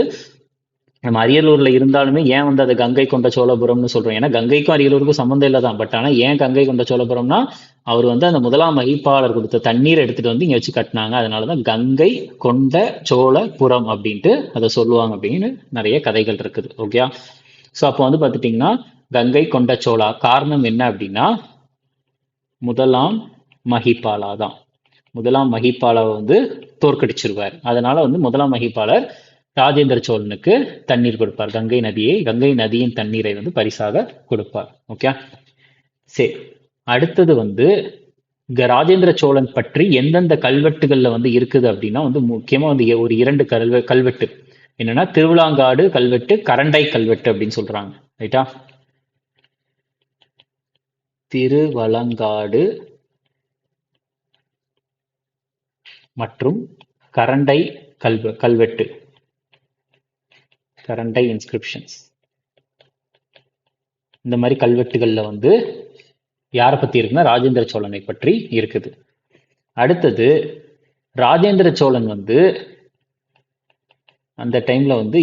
நம்ம அரியலூர்ல இருந்தாலுமே ஏன் வந்து அதை கங்கை கொண்ட சோழபுரம்னு சொல்றோம், ஏன்னா கங்கைக்கும் அரியலூருக்கும் சம்மந்தம் இல்லை தான். பட் ஆனா ஏன் கங்கை கொண்ட சோழபுரம்னா அவர் வந்து அந்த முதலாம் மகிபாலர் கொடுத்த தண்ணீரை எடுத்துட்டு வந்து இங்க வச்சு கட்டினாங்க. அதனாலதான் கங்கை கொண்ட சோழபுரம் அப்படின்ட்டு அதை சொல்லுவாங்க அப்படின்னு நிறைய கதைகள் இருக்குது. ஓகே. ஸோ அப்போ வந்து பார்த்துட்டிங்கன்னா கங்கை கொண்ட சோழா காரணம் என்ன அப்படின்னா முதலாம் மகிபாலா தான். முதலாம் மகிபாலாவை வந்து தோற்கடிச்சிருவார். அதனால வந்து முதலாம் மகிபாலர் ராஜேந்திர சோழனுக்கு தண்ணீர் கொடுப்பார். கங்கை நதியின் தண்ணீரை வந்து பரிசாக கொடுப்பார். ஓகே. சரி. அடுத்தது வந்து ராஜேந்திர சோழன் பற்றி எந்தெந்த கல்வெட்டுகள்ல வந்து இருக்குது அப்படின்னா வந்து முக்கியமா வந்து ஒரு 2 கல்வெட்டு என்னன்னா திருவிழாங்காடு கல்வெட்டு, கரண்டை கல்வெட்டு அப்படின்னு சொல்றாங்க. ரைட்டா. திருவலங்காடு மற்றும் கரண்டை கல்வெட்டு, கரண்டை இன்ஸ்கிரிப்ஷன்ஸ். இந்த மாதிரி கல்வெட்டுகள்ல வந்து யாரை பத்தி இருக்குன்னா ராஜேந்திர சோழனை பற்றி இருக்குது. அடுத்தது ராஜேந்திர சோழன் வந்து அந்த டைம்ல வந்து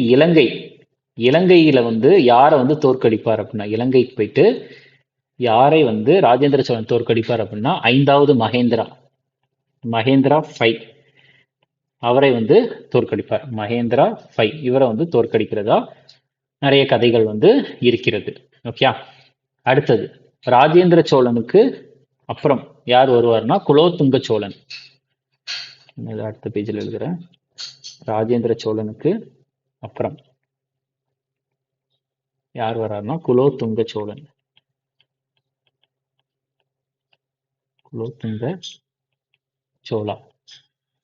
இலங்கையில வந்து யாரை வந்து தோற்கடிப்பார் அப்படின்னா, இலங்கைக்கு போயிட்டு யாரை வந்து ராஜேந்திர சோழன் தோற்கடிப்பார் அப்படின்னா 5வது மகேந்திரா 5 அவரை வந்து தோற்கடிப்பார். மகேந்திரா 5 இவரை வந்து தோற்கடிக்கிறதா நிறைய கதைகள் வந்து இருக்கிறது. ஓகே. அடுத்தது ராஜேந்திர சோழனுக்கு அப்புறம் யார் வருவார்னா குலோத்துங்க சோழன். அடுத்த பேஜில் எழுதுறேன். ராஜேந்திர சோழனுக்கு அப்புறம் யார் வர்றாருன்னா குலோத்துங்க சோழன்.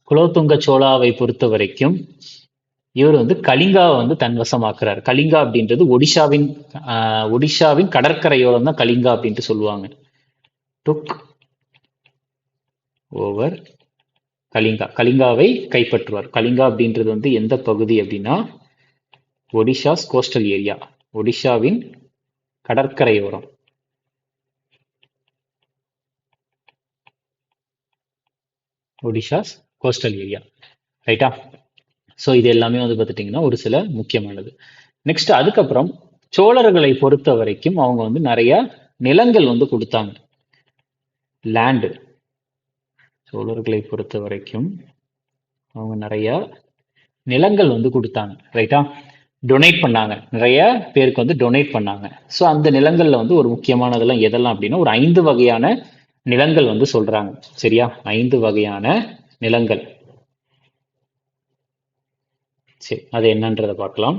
குலோத்துங்க சோழாவை பொறுத்த வரைக்கும் இவர் வந்து கலிங்காவை வந்து தன்வசமாக்குறாரு. கலிங்கா அப்படின்றது ஒடிஷாவின் கடற்கரையோரம் தான் கலிங்கா அப்படின்ட்டு சொல்லுவாங்க. Took over கலிங்காவை கைப்பற்றுவார். கலிங்கா அப்படின்றது வந்து எந்த பகுதி அப்படின்னா ஒடிஷாஸ் கோஸ்டல் ஏரியா, ஒடிஷாவின் கடற்கரையோரம். ஒடிஷாஸ் கோஸ்டல் ஏரியா, ரைட்டா? ஸோ இது எல்லாமே வந்து பார்த்துட்டிங்கன்னா ஒரு சில முக்கியமானது. நெக்ஸ்ட் அதுக்கப்புறம் சோழர்களை பொறுத்த வரைக்கும் அவங்க வந்து நிறைய நிலங்கள் வந்து கொடுத்தாங்க. லேண்டு சோழர்களை பொறுத்த வரைக்கும் அவங்க நிறைய நிலங்கள் வந்து கொடுத்தாங்க, ரைட்டா? டொனேட் பண்ணாங்க, நிறைய பேருக்கு வந்து டொனேட் பண்ணாங்க. ஸோ அந்த நிலங்கள்ல வந்து ஒரு முக்கியமானதெல்லாம் எதெல்லாம் அப்படின்னா ஒரு 5 வகையான நிலங்கள் வந்து சொல்றாங்க. சரியா? 5 வகையான நிலங்கள். சரி, அது என்னன்றதை பார்க்கலாம்.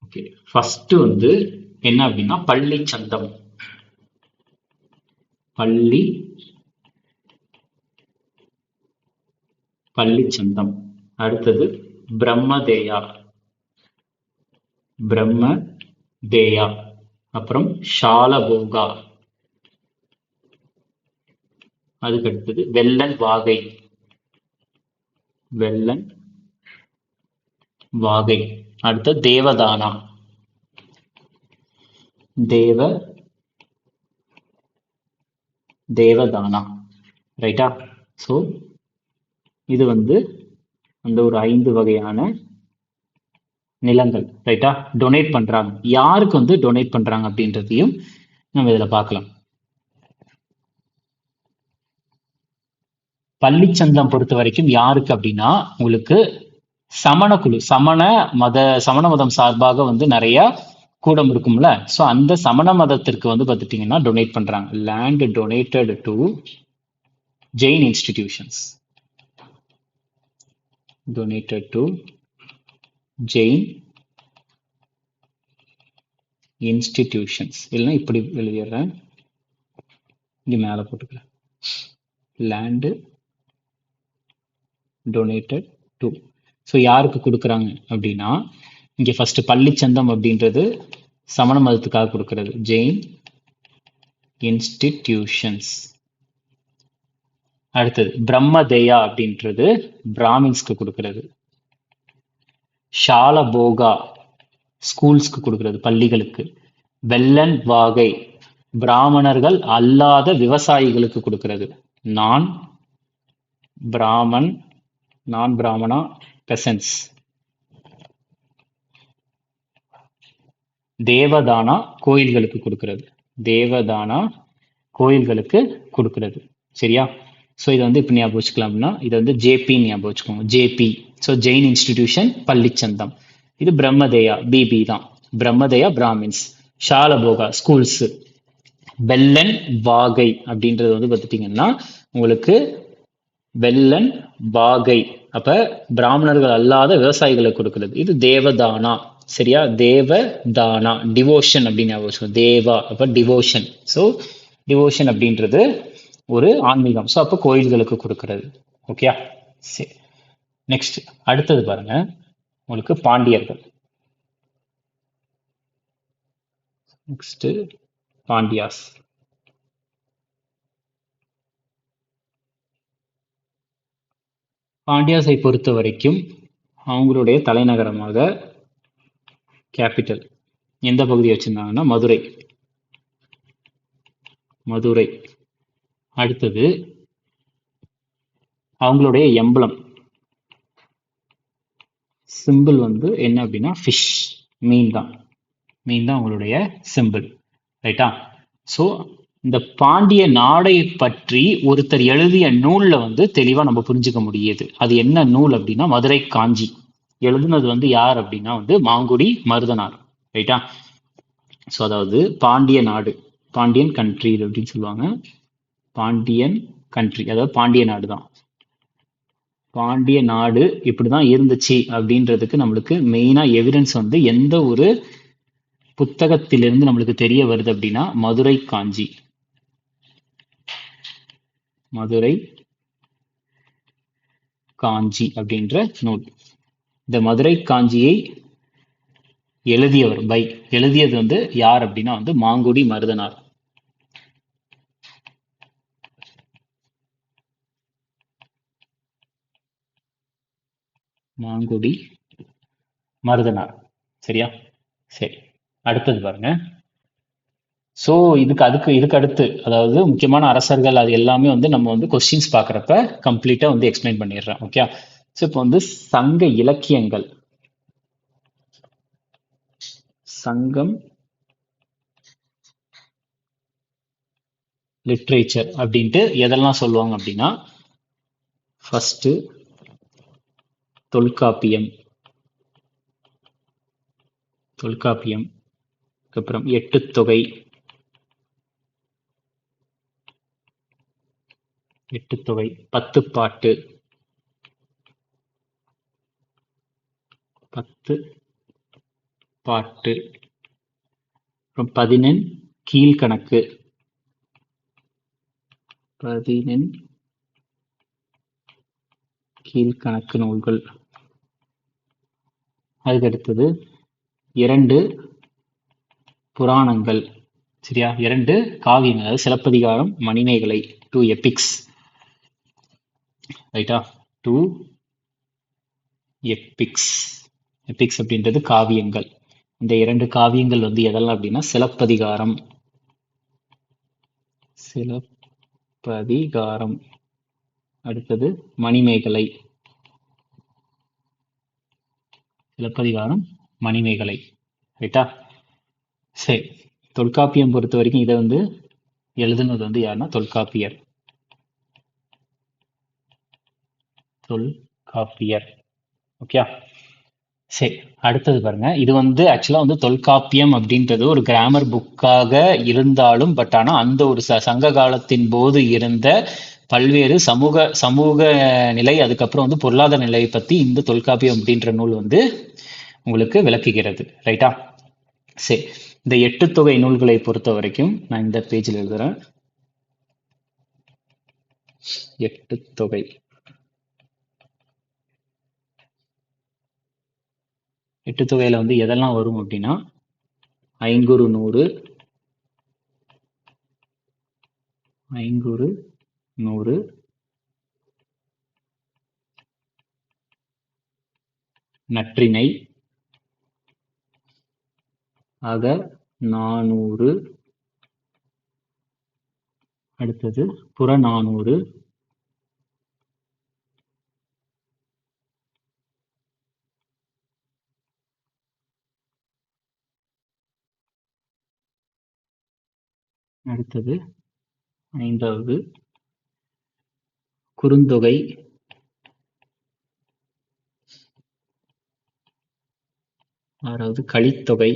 ஓகே, ஃபர்ஸ்ட் வந்து என்ன அப்படின்னா பள்ளிச்சந்தம். பள்ளிச்சந்தம். அடுத்தது பிரம்மதேயா. அப்புறம் ஷாலபோகா. அதுக்கு அடுத்தது வெள்ளன் வாகை. அடுத்து தேவதானா. ரைட்டா? ஸோ இது வந்து அந்த ஒரு 5 வகையான நிலங்கள், ரைட்டா? டொனேட் பண்றாங்க. யாருக்கு வந்து டொனேட் பண்றாங்க அப்படின்றதையும் நம்ம இதுல பார்க்கலாம். பள்ளிச்சந்தம் பொறுத்த வரைக்கும் யாருக்கு அப்படின்னா உங்களுக்கு சமண மதம் சார்பாக வந்து நிறைய கூடம் இருக்கும்ல. ஸோ அந்த சமண மதத்திற்கு வந்து பார்த்துட்டீங்கன்னா டொனேட் பண்றாங்க. Land donated to Jain institutions. இல்லைன்னா இப்படி எழுதிடுறேன், இங்க மேல போட்டுக்கிறேன். Land donated to. ஸோ யாருக்கு கொடுக்குறாங்க அப்படின்னா இங்க ஃபர்ஸ்ட் பள்ளிச்சந்தம் அப்படின்றது சமண மதத்துக்காக கொடுக்கிறது, ஜெயின் இன்ஸ்டிடியூஷன்ஸ். அடுத்தது பிரம்மதேயா அப்படின்றது பிராமின்ஸ்க்கு கொடுக்கிறது. ஷாலபோகா ஸ்கூல்ஸ்க்கு கொடுக்கிறது, பள்ளிகளுக்கு. வெள்ளன் வாகை பிராமணர்கள் அல்லாத விவசாயிகளுக்கு கொடுக்கிறது. நான் பிராமணா பெசன்ஸ். தேவதானா கோயில்களுக்கு கொடுக்கிறது. சரியா? ஸோ இதை வந்து இப்போ ஞாபகம் வச்சுக்கலாம் அப்படின்னா இதை வந்து ஜேபி ஞாபகம் வச்சுக்கோங்க. JB. So Jain institution pallichandam. இது பிரம்மதேயா பிபி தான். பிரம்மதேயா பிராமின்ஸ். ஷாலபோகா ஸ்கூல்ஸ். வெள்ளன் வாகை அப்படின்றது வந்து பார்த்துட்டீங்கன்னா உங்களுக்கு வெள்ளன் வாகை அப்ப பிராமணர்கள் அல்லாத விவசாயிகளுக்கு கொடுக்கிறது. இது தேவதானா. சரியா? தேவதானா டிவோஷன் அப்படின்னு தேவா அப்ப டிவோஷன். ஸோ டிவோஷன் அப்படின்றது ஒரு ஆன்மீகம். ஸோ அப்போ கோயில்களுக்கு கொடுக்கிறது. ஓகே. சரி, நெக்ஸ்ட் அடுத்தது பாருங்க, உங்களுக்கு பாண்டியர்கள். நெக்ஸ்ட் பாண்டியாஸ். பாண்டியாஸை பொறுத்த வரைக்கும் அவங்களுடைய தலைநகரமாக கேபிட்டல் எந்த பகுதியை வச்சிருந்தாங்கன்னா மதுரை. மதுரை. அடுத்தது அவங்களுடைய எம்பளம் சிம்பிள் வந்து என்ன அப்படின்னா ஃபிஷ், மீன் தான். மீன் தான் அவங்களுடைய சிம்பிள். ரைட்டா? ஸோ இந்த பாண்டிய நாடை பற்றி ஒருத்தர் எழுதிய நூல்ல வந்து தெளிவா நம்ம புரிஞ்சுக்க முடியுது. அது என்ன நூல் அப்படின்னா மதுரை காஞ்சி. எழுதுனது வந்து யார் அப்படின்னா வந்து மாங்குடி மருதனார். ரைட்டா? ஸோ அதாவது பாண்டிய நாடு, பாண்டியன் கண்ட்ரி அப்படின்னு சொல்லுவாங்க. பாண்டியன் கண்ட்ரி அதாவது பாண்டிய நாடு தான். பாண்டிய நாடு இப்படிதான் இருந்துச்சு அப்படின்றதுக்கு நம்மளுக்கு மெயினா எவிடன்ஸ் வந்து எந்த ஒரு புத்தகத்திலிருந்து நம்மளுக்கு தெரிய வருது அப்படின்னா மதுரை காஞ்சி. மதுரை காஞ்சி அப்படின்ற நூல். இந்த மதுரை காஞ்சியை எழுதியது வந்து யார் அப்படின்னா வந்து மாங்குடி மருதனார். மாங்குடி மருதனார். சரியா? சரி, அடுத்தது பாருங்க. ஸோ இதுக்கு அடுத்து அதாவது முக்கியமான அரசர்கள் அது எல்லாமே வந்து நம்ம வந்து கொஸ்டின்ஸ் பார்க்குறப்ப கம்ப்ளீட்டாக வந்து எக்ஸ்பிளைன் பண்ணிடுறேன். ஓகே. ஸோ இப்போ வந்து சங்க இலக்கியங்கள், சங்கம் லிட்ரேச்சர் அப்படின்ட்டு எதெல்லாம் சொல்லுவாங்க அப்படின்னா ஃபர்ஸ்ட் தொல்காப்பியம். தொல்காப்பியம் அப்புறம் எட்டுத்தொகை. எட்டுத்தொகை, பத்துப்பாட்டு, பத்து பாட்டு, அப்புறம் பதினெண் கீழ்கணக்கு. பதினெண் கீழ்கணக்கு நூல்கள். அதுக்கடுத்தது 2 புராணங்கள். சரியா? 2 காவியங்கள், அதாவது சிலப்பதிகாரம், மணிமேகலை, 2 எபிக்ஸ். ரைட்டா? 2 எபிக்ஸ். எபிக்ஸ் அப்படின்றது காவியங்கள். இந்த 2 காவியங்கள் வந்து எதெல்லாம் அப்படின்னா சிலப்பதிகாரம். சிலப்பதிகாரம். அடுத்தது மணிமேகலை. சிலப்பதிகாரம், மணிமேகலை. ரைட்டா? சரி, தொல்காப்பியம் பொறுத்த வரைக்கும் இதை வந்து எழுதுனது வந்து யாருன்னா தொல்காப்பியர். தொல்காப்பியர். ஓகே. சரி, அடுத்தது பாருங்க. இது வந்து ஆக்சுவலா வந்து தொல்காப்பியம் அப்படின்றது ஒரு கிராமர் புக்காக இருந்தாலும் ஆனா அந்த ஒரு சங்க காலத்தின் போது இருந்த பல்வேறு சமூக சமூக நிலை, அதுக்கப்புறம் வந்து பொருளாதார நிலையை பத்தி இந்த தொல்காப்பியம் அப்படின்ற நூல் வந்து உங்களுக்கு விளக்குகிறது. ரைட்டா? சரி, இந்த 8 தொகை நூல்களை பொறுத்த வரைக்கும் நான் இந்த பேஜில் எழுதுறேன். 8 தொகை. 8 தொகையில வந்து எதெல்லாம் வரும் அப்படின்னா ஐங்குறு நூறு, ஐங்குறு நூறு, நற்றிணை, அக நானூறு, அடுத்தது புறநானூறு, அடுத்தது 5வது குறுந்தொகை, 6வது கலித்தொகை,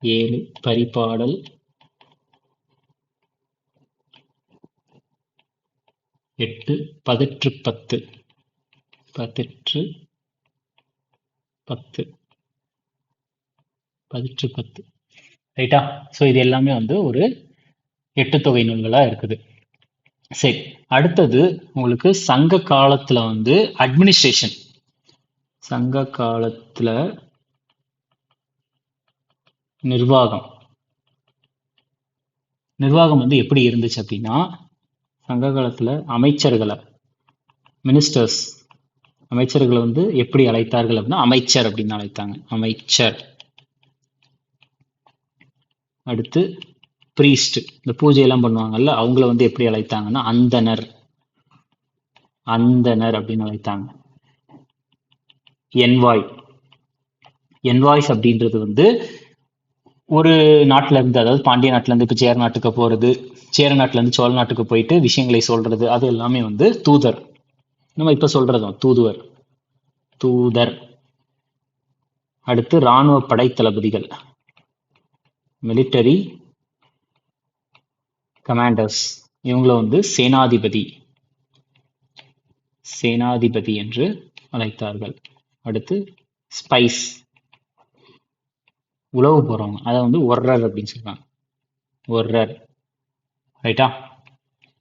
7 பரிபாடல், 8 பதிற்றுப்பத்து. பதிற்றுப்பத்து. பதிற்றுப்பத்து. ரைட்டா? ஸோ இது எல்லாமே வந்து ஒரு 8 தொகை நூல்களா இருக்குது. சரி, அடுத்தது உங்களுக்கு சங்க காலத்துல வந்து அட்மினிஸ்ட்ரேஷன். சங்க காலத்துல நிர்வாகம். நிர்வாகம் வந்து எப்படி இருந்துச்சு அப்படின்னா சங்க காலத்துல அமைச்சர்களை, மினிஸ்டர்ஸ், அமைச்சர்களை வந்து எப்படி அழைத்தார்கள் அப்படின்னா அமைச்சர் அப்படின்னு அழைத்தாங்க. அமைச்சர். அடுத்து பிரீஸ்ட், இந்த பூஜை எல்லாம் பண்ணுவாங்கல்ல, அவங்கள வந்து எப்படி அழைத்தாங்கன்னா அந்தனர். அந்தனர் அப்படின்னு அழைத்தாங்க. என்வாய். என்வாய்ஸ் அப்படின்றது வந்து ஒரு நாட்டுல இருந்து, அதாவது பாண்டிய நாட்டுல இருந்து இப்ப சேர நாட்டுக்கு போறது, சேர நாட்டுல இருந்து சோழ நாட்டுக்கு போயிட்டு விஷயங்களை சொல்றது, அது எல்லாமே வந்து தூதர். நம்ம இப்ப சொல்றதும் தூதுவர், தூதர். அடுத்து ராணுவ படை தளபதிகள், மிலிட்டரி கமாண்டர்ஸ், இவங்கள வந்து சேனாதிபதி, சேனாதிபதி என்று அழைத்தார்கள். அடுத்து ஸ்பைஸ், உளவு போறவங்க, அதை வந்து ஒர்ரர் அப்படின்னு சொல்றாங்க. ஒர்ரர். ரைட்டா?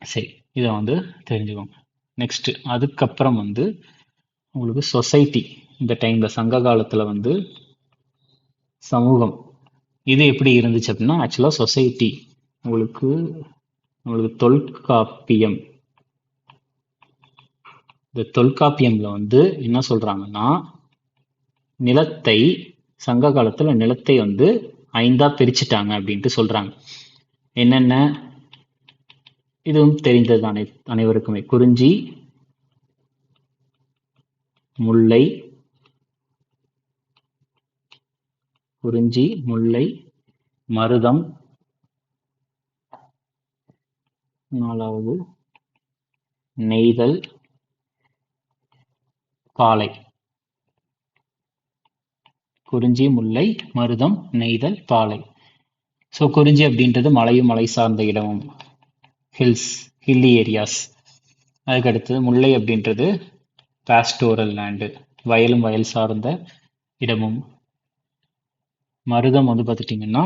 சரி, இதை வந்து தெரிஞ்சுக்கோங்க. நெக்ஸ்ட் அதுக்கப்புறம் வந்து உங்களுக்கு சொசைட்டி. இந்த டைம்ல சங்க காலத்துல வந்து சமூகம் இது எப்படி இருந்துச்சு அப்படின்னா, ஆக்சுவலா சொசைட்டி உங்களுக்கு உங்களுக்கு தொல்காப்பியம். இந்த தொல்காப்பியம்ல வந்து என்ன சொல்றாங்கன்னா, நிலத்தை, சங்க காலத்துல நிலத்தை வந்து 5ஆ பிரிச்சுட்டாங்க அப்படின்ட்டு சொல்றாங்க. என்னென்ன? இதுவும் தெரிந்தது அனைவருக்குமே. குறிஞ்சி, முல்லை, குறிஞ்சி, முல்லை, மருதம், 4வது நெய்தல், பாலை. குறிஞ்சி, முல்லை, மருதம், நெய்தல், பாலை. ஸோ குறிஞ்சி அப்படின்றது மலையும் மலை சார்ந்த இடமும், ஹில்ஸ், ஹில்லி ஏரியாஸ். அதுக்கு அடுத்தது முல்லை அப்படின்றது பாஸ்டோரல் லேண்டு, வயலும் வயல் சார்ந்த இடமும். மருதம் வந்து பார்த்துட்டிங்கன்னா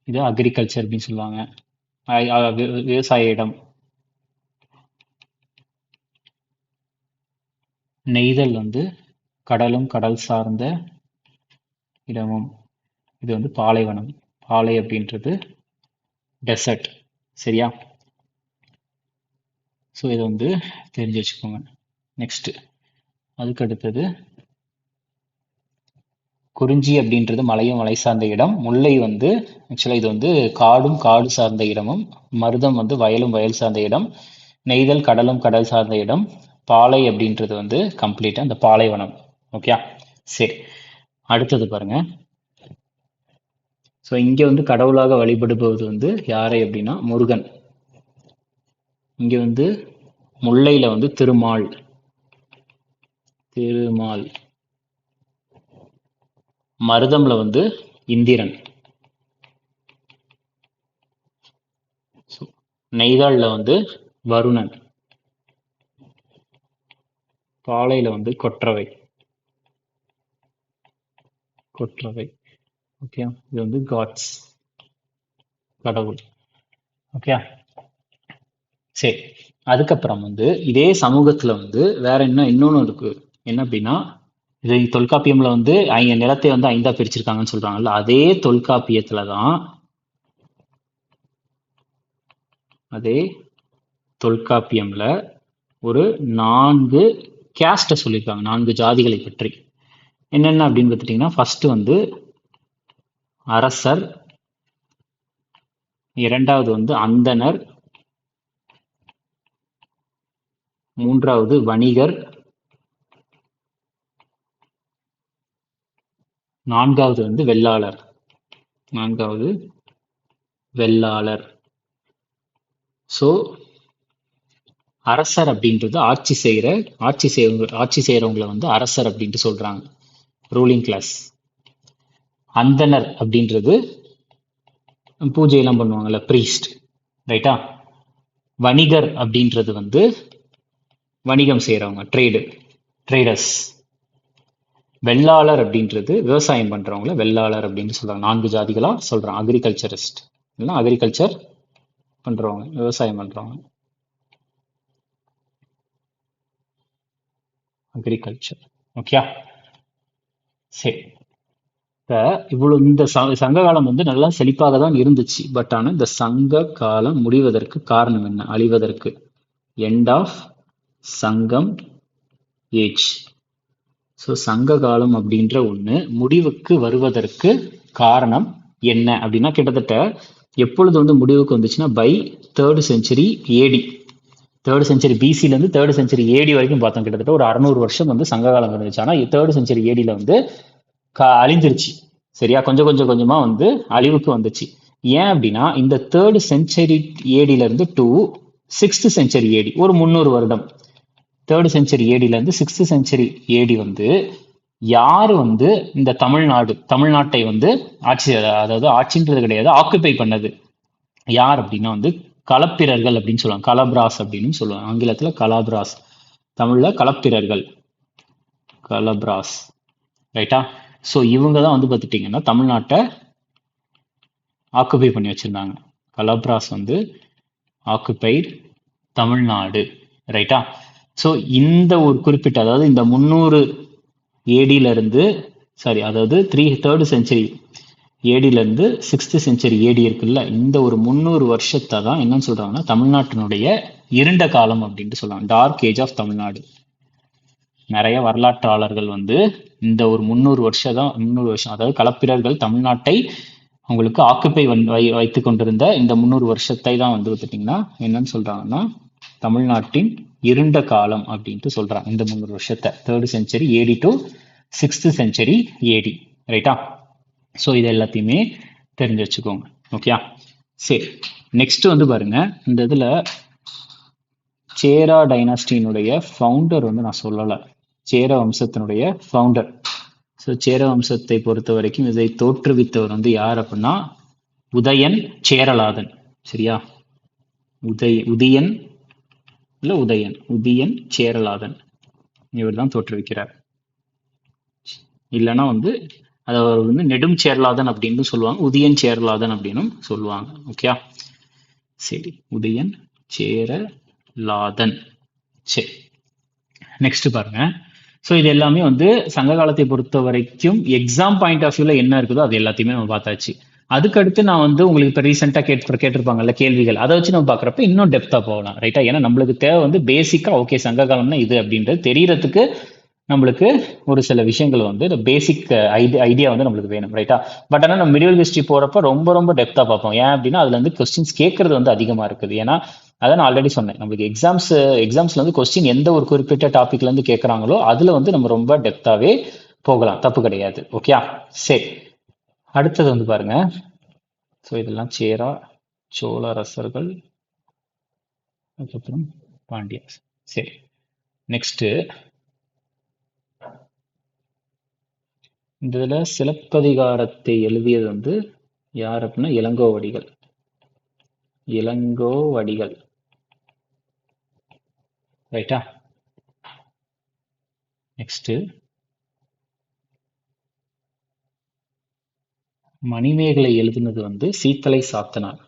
இது அக்ரிகல்ச்சர் அப்படின்னு சொல்லுவாங்க, விவசாய இடம். நெய்தல் வந்து கடலும் கடல் சார்ந்த இடமும். இது வந்து பாலைவனம். பாலை அப்படின்றது டெசர்ட். சரியா? ஸோ இதை வந்து தெரிஞ்சு வச்சுக்கோங்க. நெக்ஸ்ட் அதுக்கு அடுத்தது குறிஞ்சி அப்படின்றது மலையும் மலை சார்ந்த இடம். முல்லை வந்து ஆக்சுவலாக இது வந்து காடும் காடு சார்ந்த இடமும். மருதம் வந்து வயலும் வயல் சார்ந்த இடம். நெய்தல் கடலும் கடல் சார்ந்த இடம். பாலை அப்படின்றது வந்து கம்ப்ளீட்டா அந்த பாலைவனம். ஓகே, சரி. அடுத்தது பாருங்க. ஸோ இங்க வந்து கடவுளாக வழிபடுபவது வந்து யாரை அப்படின்னா முருகன். இங்க வந்து முல்லையில வந்து திருமால், திருமால். மருதம்ல வந்து இந்திரன். நெய்தாள்ல வந்து வருணன். பாலையில வந்து கொற்றவை, கொற்றவை. ஓகே, இது வந்து காட்ஸ், கடவுள். ஓகே, சரி. அதுக்கப்புறம் வந்து இதே சமூகத்துல வந்து வேற என்ன இன்னொன்னு இருக்கு. என்ன அப்படின்னா, இது தொல்காப்பியம்ல வந்து நிலத்தை வந்து 5ஆ பிரிச்சிருக்காங்கன்னு சொல்றாங்கல்ல, அதே தொல்காப்பியத்துலதான், அதே தொல்காப்பியம்ல ஒரு 4 கேஸ்ட சொல்லியிருக்காங்க, 4 ஜாதிகளை பற்றி. என்னென்ன அப்படின்னு பார்த்துட்டீங்கன்னா, ஃபர்ஸ்ட் வந்து அரசர், இரண்டாவது வந்து அந்தணர், மூன்றாவது வணிகர், நான்காவது வந்து வெள்ளாளர். நான்காவது வெள்ளாளர். ஸோ அரசர் அப்படின்றது ஆட்சி செய்யறவங்களை வந்து அரசர் அப்படின்ட்டு சொல்றாங்க, ரூலிங் கிளாஸ். அந்தணர் அப்படின்றது பூஜையெல்லாம் பண்ணுவாங்கல்ல, பிரீஸ்ட். ரைட்டா? வணிகர் அப்படின்றது வந்து வணிகம் செய்யறவங்க, ட்ரேடர்ஸ். வெள்ளாளர் அப்படின்றது விவசாயம் பண்றவங்கள வெள்ளாளர் அப்படின்னு சொல்றாங்க. 4 ஜாதிகளா சொல்றாங்க. அக்ரிகல்ச்சரிஸ்ட் இல்லைன்னா அக்ரிகல்ச்சர் பண்றவங்க, விவசாயம் பண்றவங்க. அக்ரிகல்ச்சர். ஓகே, சரி. இப்ப இவ்வளவு இந்த சங்க காலம் வந்து நல்லா செழிப்பாக தான் இருந்துச்சு. பட் ஆனா இந்த சங்க காலம் முடிவதற்கு காரணம் என்ன? அழிவதற்கு எண்ட் ஆஃப் சங்கம் ஏஜ். ஸோ சங்க காலம் அப்படின்ற ஒண்ணு முடிவுக்கு வருவதற்கு காரணம் என்ன அப்படின்னா, கிட்டத்தட்ட எப்பொழுது வந்து முடிவுக்கு வந்துச்சுன்னா by 3rd century AD. 3rd century பிசில இருந்து 3rd century ஏடி வரைக்கும் பார்த்தோம். கிட்டத்தட்ட ஒரு 600 வருஷம் வந்து சங்க காலம் இருந்துச்சு. ஆனா 3rd century ஏடியில வந்து அழிஞ்சிருச்சு. சரியா, கொஞ்சம் கொஞ்சம் கொஞ்சமா வந்து அழிவுக்கு வந்துச்சு. ஏன் அப்படின்னா இந்த 3rd century ஏடியில இருந்து டு 6th century ஏடி ஒரு 300 வருடம். 3rd century ஏடியில இருந்து 6th century ஏடி வந்து யாரு வந்து இந்த தமிழ்நாட்டை வந்து ஆட்சி, அதாவது ஆட்சின்றது கிடையாது, ஆக்குபை பண்ணது யார் அப்படின்னா வந்து களப்பிரர்கள் அப்படின்னு சொல்லுவாங்க. கலப்ராஸ் அப்படின்னு சொல்லுவாங்க ஆங்கிலத்துல, கலாப்ராஸ், தமிழ்ல களப்பிரர்கள், கலப்ராஸ். ரைட்டா? ஸோ இவங்க தான் வந்து பார்த்துட்டிங்கன்னா தமிழ்நாட்டை ஆக்குபை பண்ணி வச்சிருந்தாங்க. கலப்ராஸ் வந்து ஆக்குபைட் தமிழ்நாடு. ரைட்டா? ஸோ இந்த ஒரு குறிப்பிட்ட, அதாவது இந்த 300 ஏடியில இருந்து, சாரி, அதாவது 3rd century ஏடியில இருந்து 6th century ஏடி இருக்குல்ல, இந்த ஒரு 300 வருஷத்தை தான் என்னன்னு சொல்றாங்கன்னா தமிழ்நாட்டினுடைய இருண்ட காலம் அப்படின்ட்டு சொல்றாங்க. Dark age of Tamil Nadu. நிறைய வரலாற்றாளர்கள் வந்து இந்த ஒரு 300 வருஷம், அதாவது களப்பிரர்கள் தமிழ்நாட்டை அவங்களுக்கு ஆக்குப்பை வைத்து கொண்டிருந்த இந்த 300 வருஷத்தை தான் வந்து பார்த்துட்டிங்கன்னா என்னன்னு சொல்றாங்கன்னா தமிழ்நாட்டின் இருண்ட காலம் அப்படின்ட்டு சொல்றாங்க. இந்த 300 வருஷத்தை 3rd century AD to 6th century AD. ரைட்டா? ஸோ இது எல்லாத்தையுமே தெரிஞ்சு வச்சுக்கோங்க. ஓகே, சரி. நெக்ஸ்ட் வந்து பாருங்க, இந்த இதுல சேரா டைனாஸ்டியினுடைய ஃபவுண்டர் வந்து நான் சொல்லலை. சேர வம்சத்தினுடைய ஃபவுண்டர். ஸோ சேர வம்சத்தை பொறுத்த வரைக்கும் இதை தோற்றுவித்தவர் வந்து யார் அப்படின்னா உதயன் சேரலாதன். சரியா? உதயன் சேரலாதன் இவர் தான் தோற்றுவிக்கிறார். இல்லைன்னா வந்து அதை வந்து நெடும் சேரலாதன் அப்படின்னு சொல்லுவாங்க, உதயன் சேரலாதன் அப்படின்னு சொல்லுவாங்க. ஓகே, சரி. உதயன் சேரலாதன். சரி, நெக்ஸ்ட் பாருங்க. ஸோ இது எல்லாமே வந்து சங்க காலத்தை பொறுத்த வரைக்கும் எக்ஸாம் பாயிண்ட் ஆஃப் வியூல என்ன இருக்குதோ அது எல்லாத்தையுமே நம்ம பார்த்தாச்சு. அதுக்கடுத்து நான் வந்து உங்களுக்கு இப்போ ரீசெண்டாக கேட்டிருப்பாங்கல்ல கேள்விகள், அதை வச்சு நம்ம பார்க்குறப்ப இன்னும் டெப்த்தாக போகலாம். ரைட்டா? ஏன்னா நம்மளுக்கு தேவை வந்து பேசிக்காக ஓகே சங்க காலம்னா இது அப்படின்றது தெரியறதுக்கு நம்மளுக்கு ஒரு சில விஷயங்கள் வந்து பேசிக் ஐடியா வந்து நம்மளுக்கு வேணும். ரைட்டா? பட் ஆனால் நம்ம மிடிவல் ஹிஸ்ட்ரி போறப்ப ரொம்ப ரொம்ப டெப்த்தாக பார்ப்போம். ஏன் அப்படின்னா அதுல வந்து கொஸ்டின்ஸ் கேட்கறது வந்து அதிகமாக இருக்குது. ஏன்னா அதை நான் ஆல்ரெடி சொன்னேன், நம்மளுக்கு எக்ஸாம்ஸ்ல வந்து கொஸ்டின் எந்த ஒரு குறிப்பிட்ட டாபிக்ல இருந்து கேட்கறாங்களோ அதுல வந்து நம்ம ரொம்ப டெப்த்தாவே போகலாம், தப்பு கிடையாது. ஓகே, சரி. அடுத்தது வந்து பாருங்க. ஸோ இதெல்லாம் சேரா சோழ அரசர்கள், அதுக்கப்புறம் பாண்டியஸ். சரி, நெக்ஸ்ட் இந்த இதுல சிலப்பதிகாரத்தை எழுதியது வந்து யார் அப்படின்னா இளங்கோவடிகள். ரைட்டா? நெக்ஸ்ட் மணிமேகலை எழுதுனது வந்து சீத்தலை சாத்தனார்.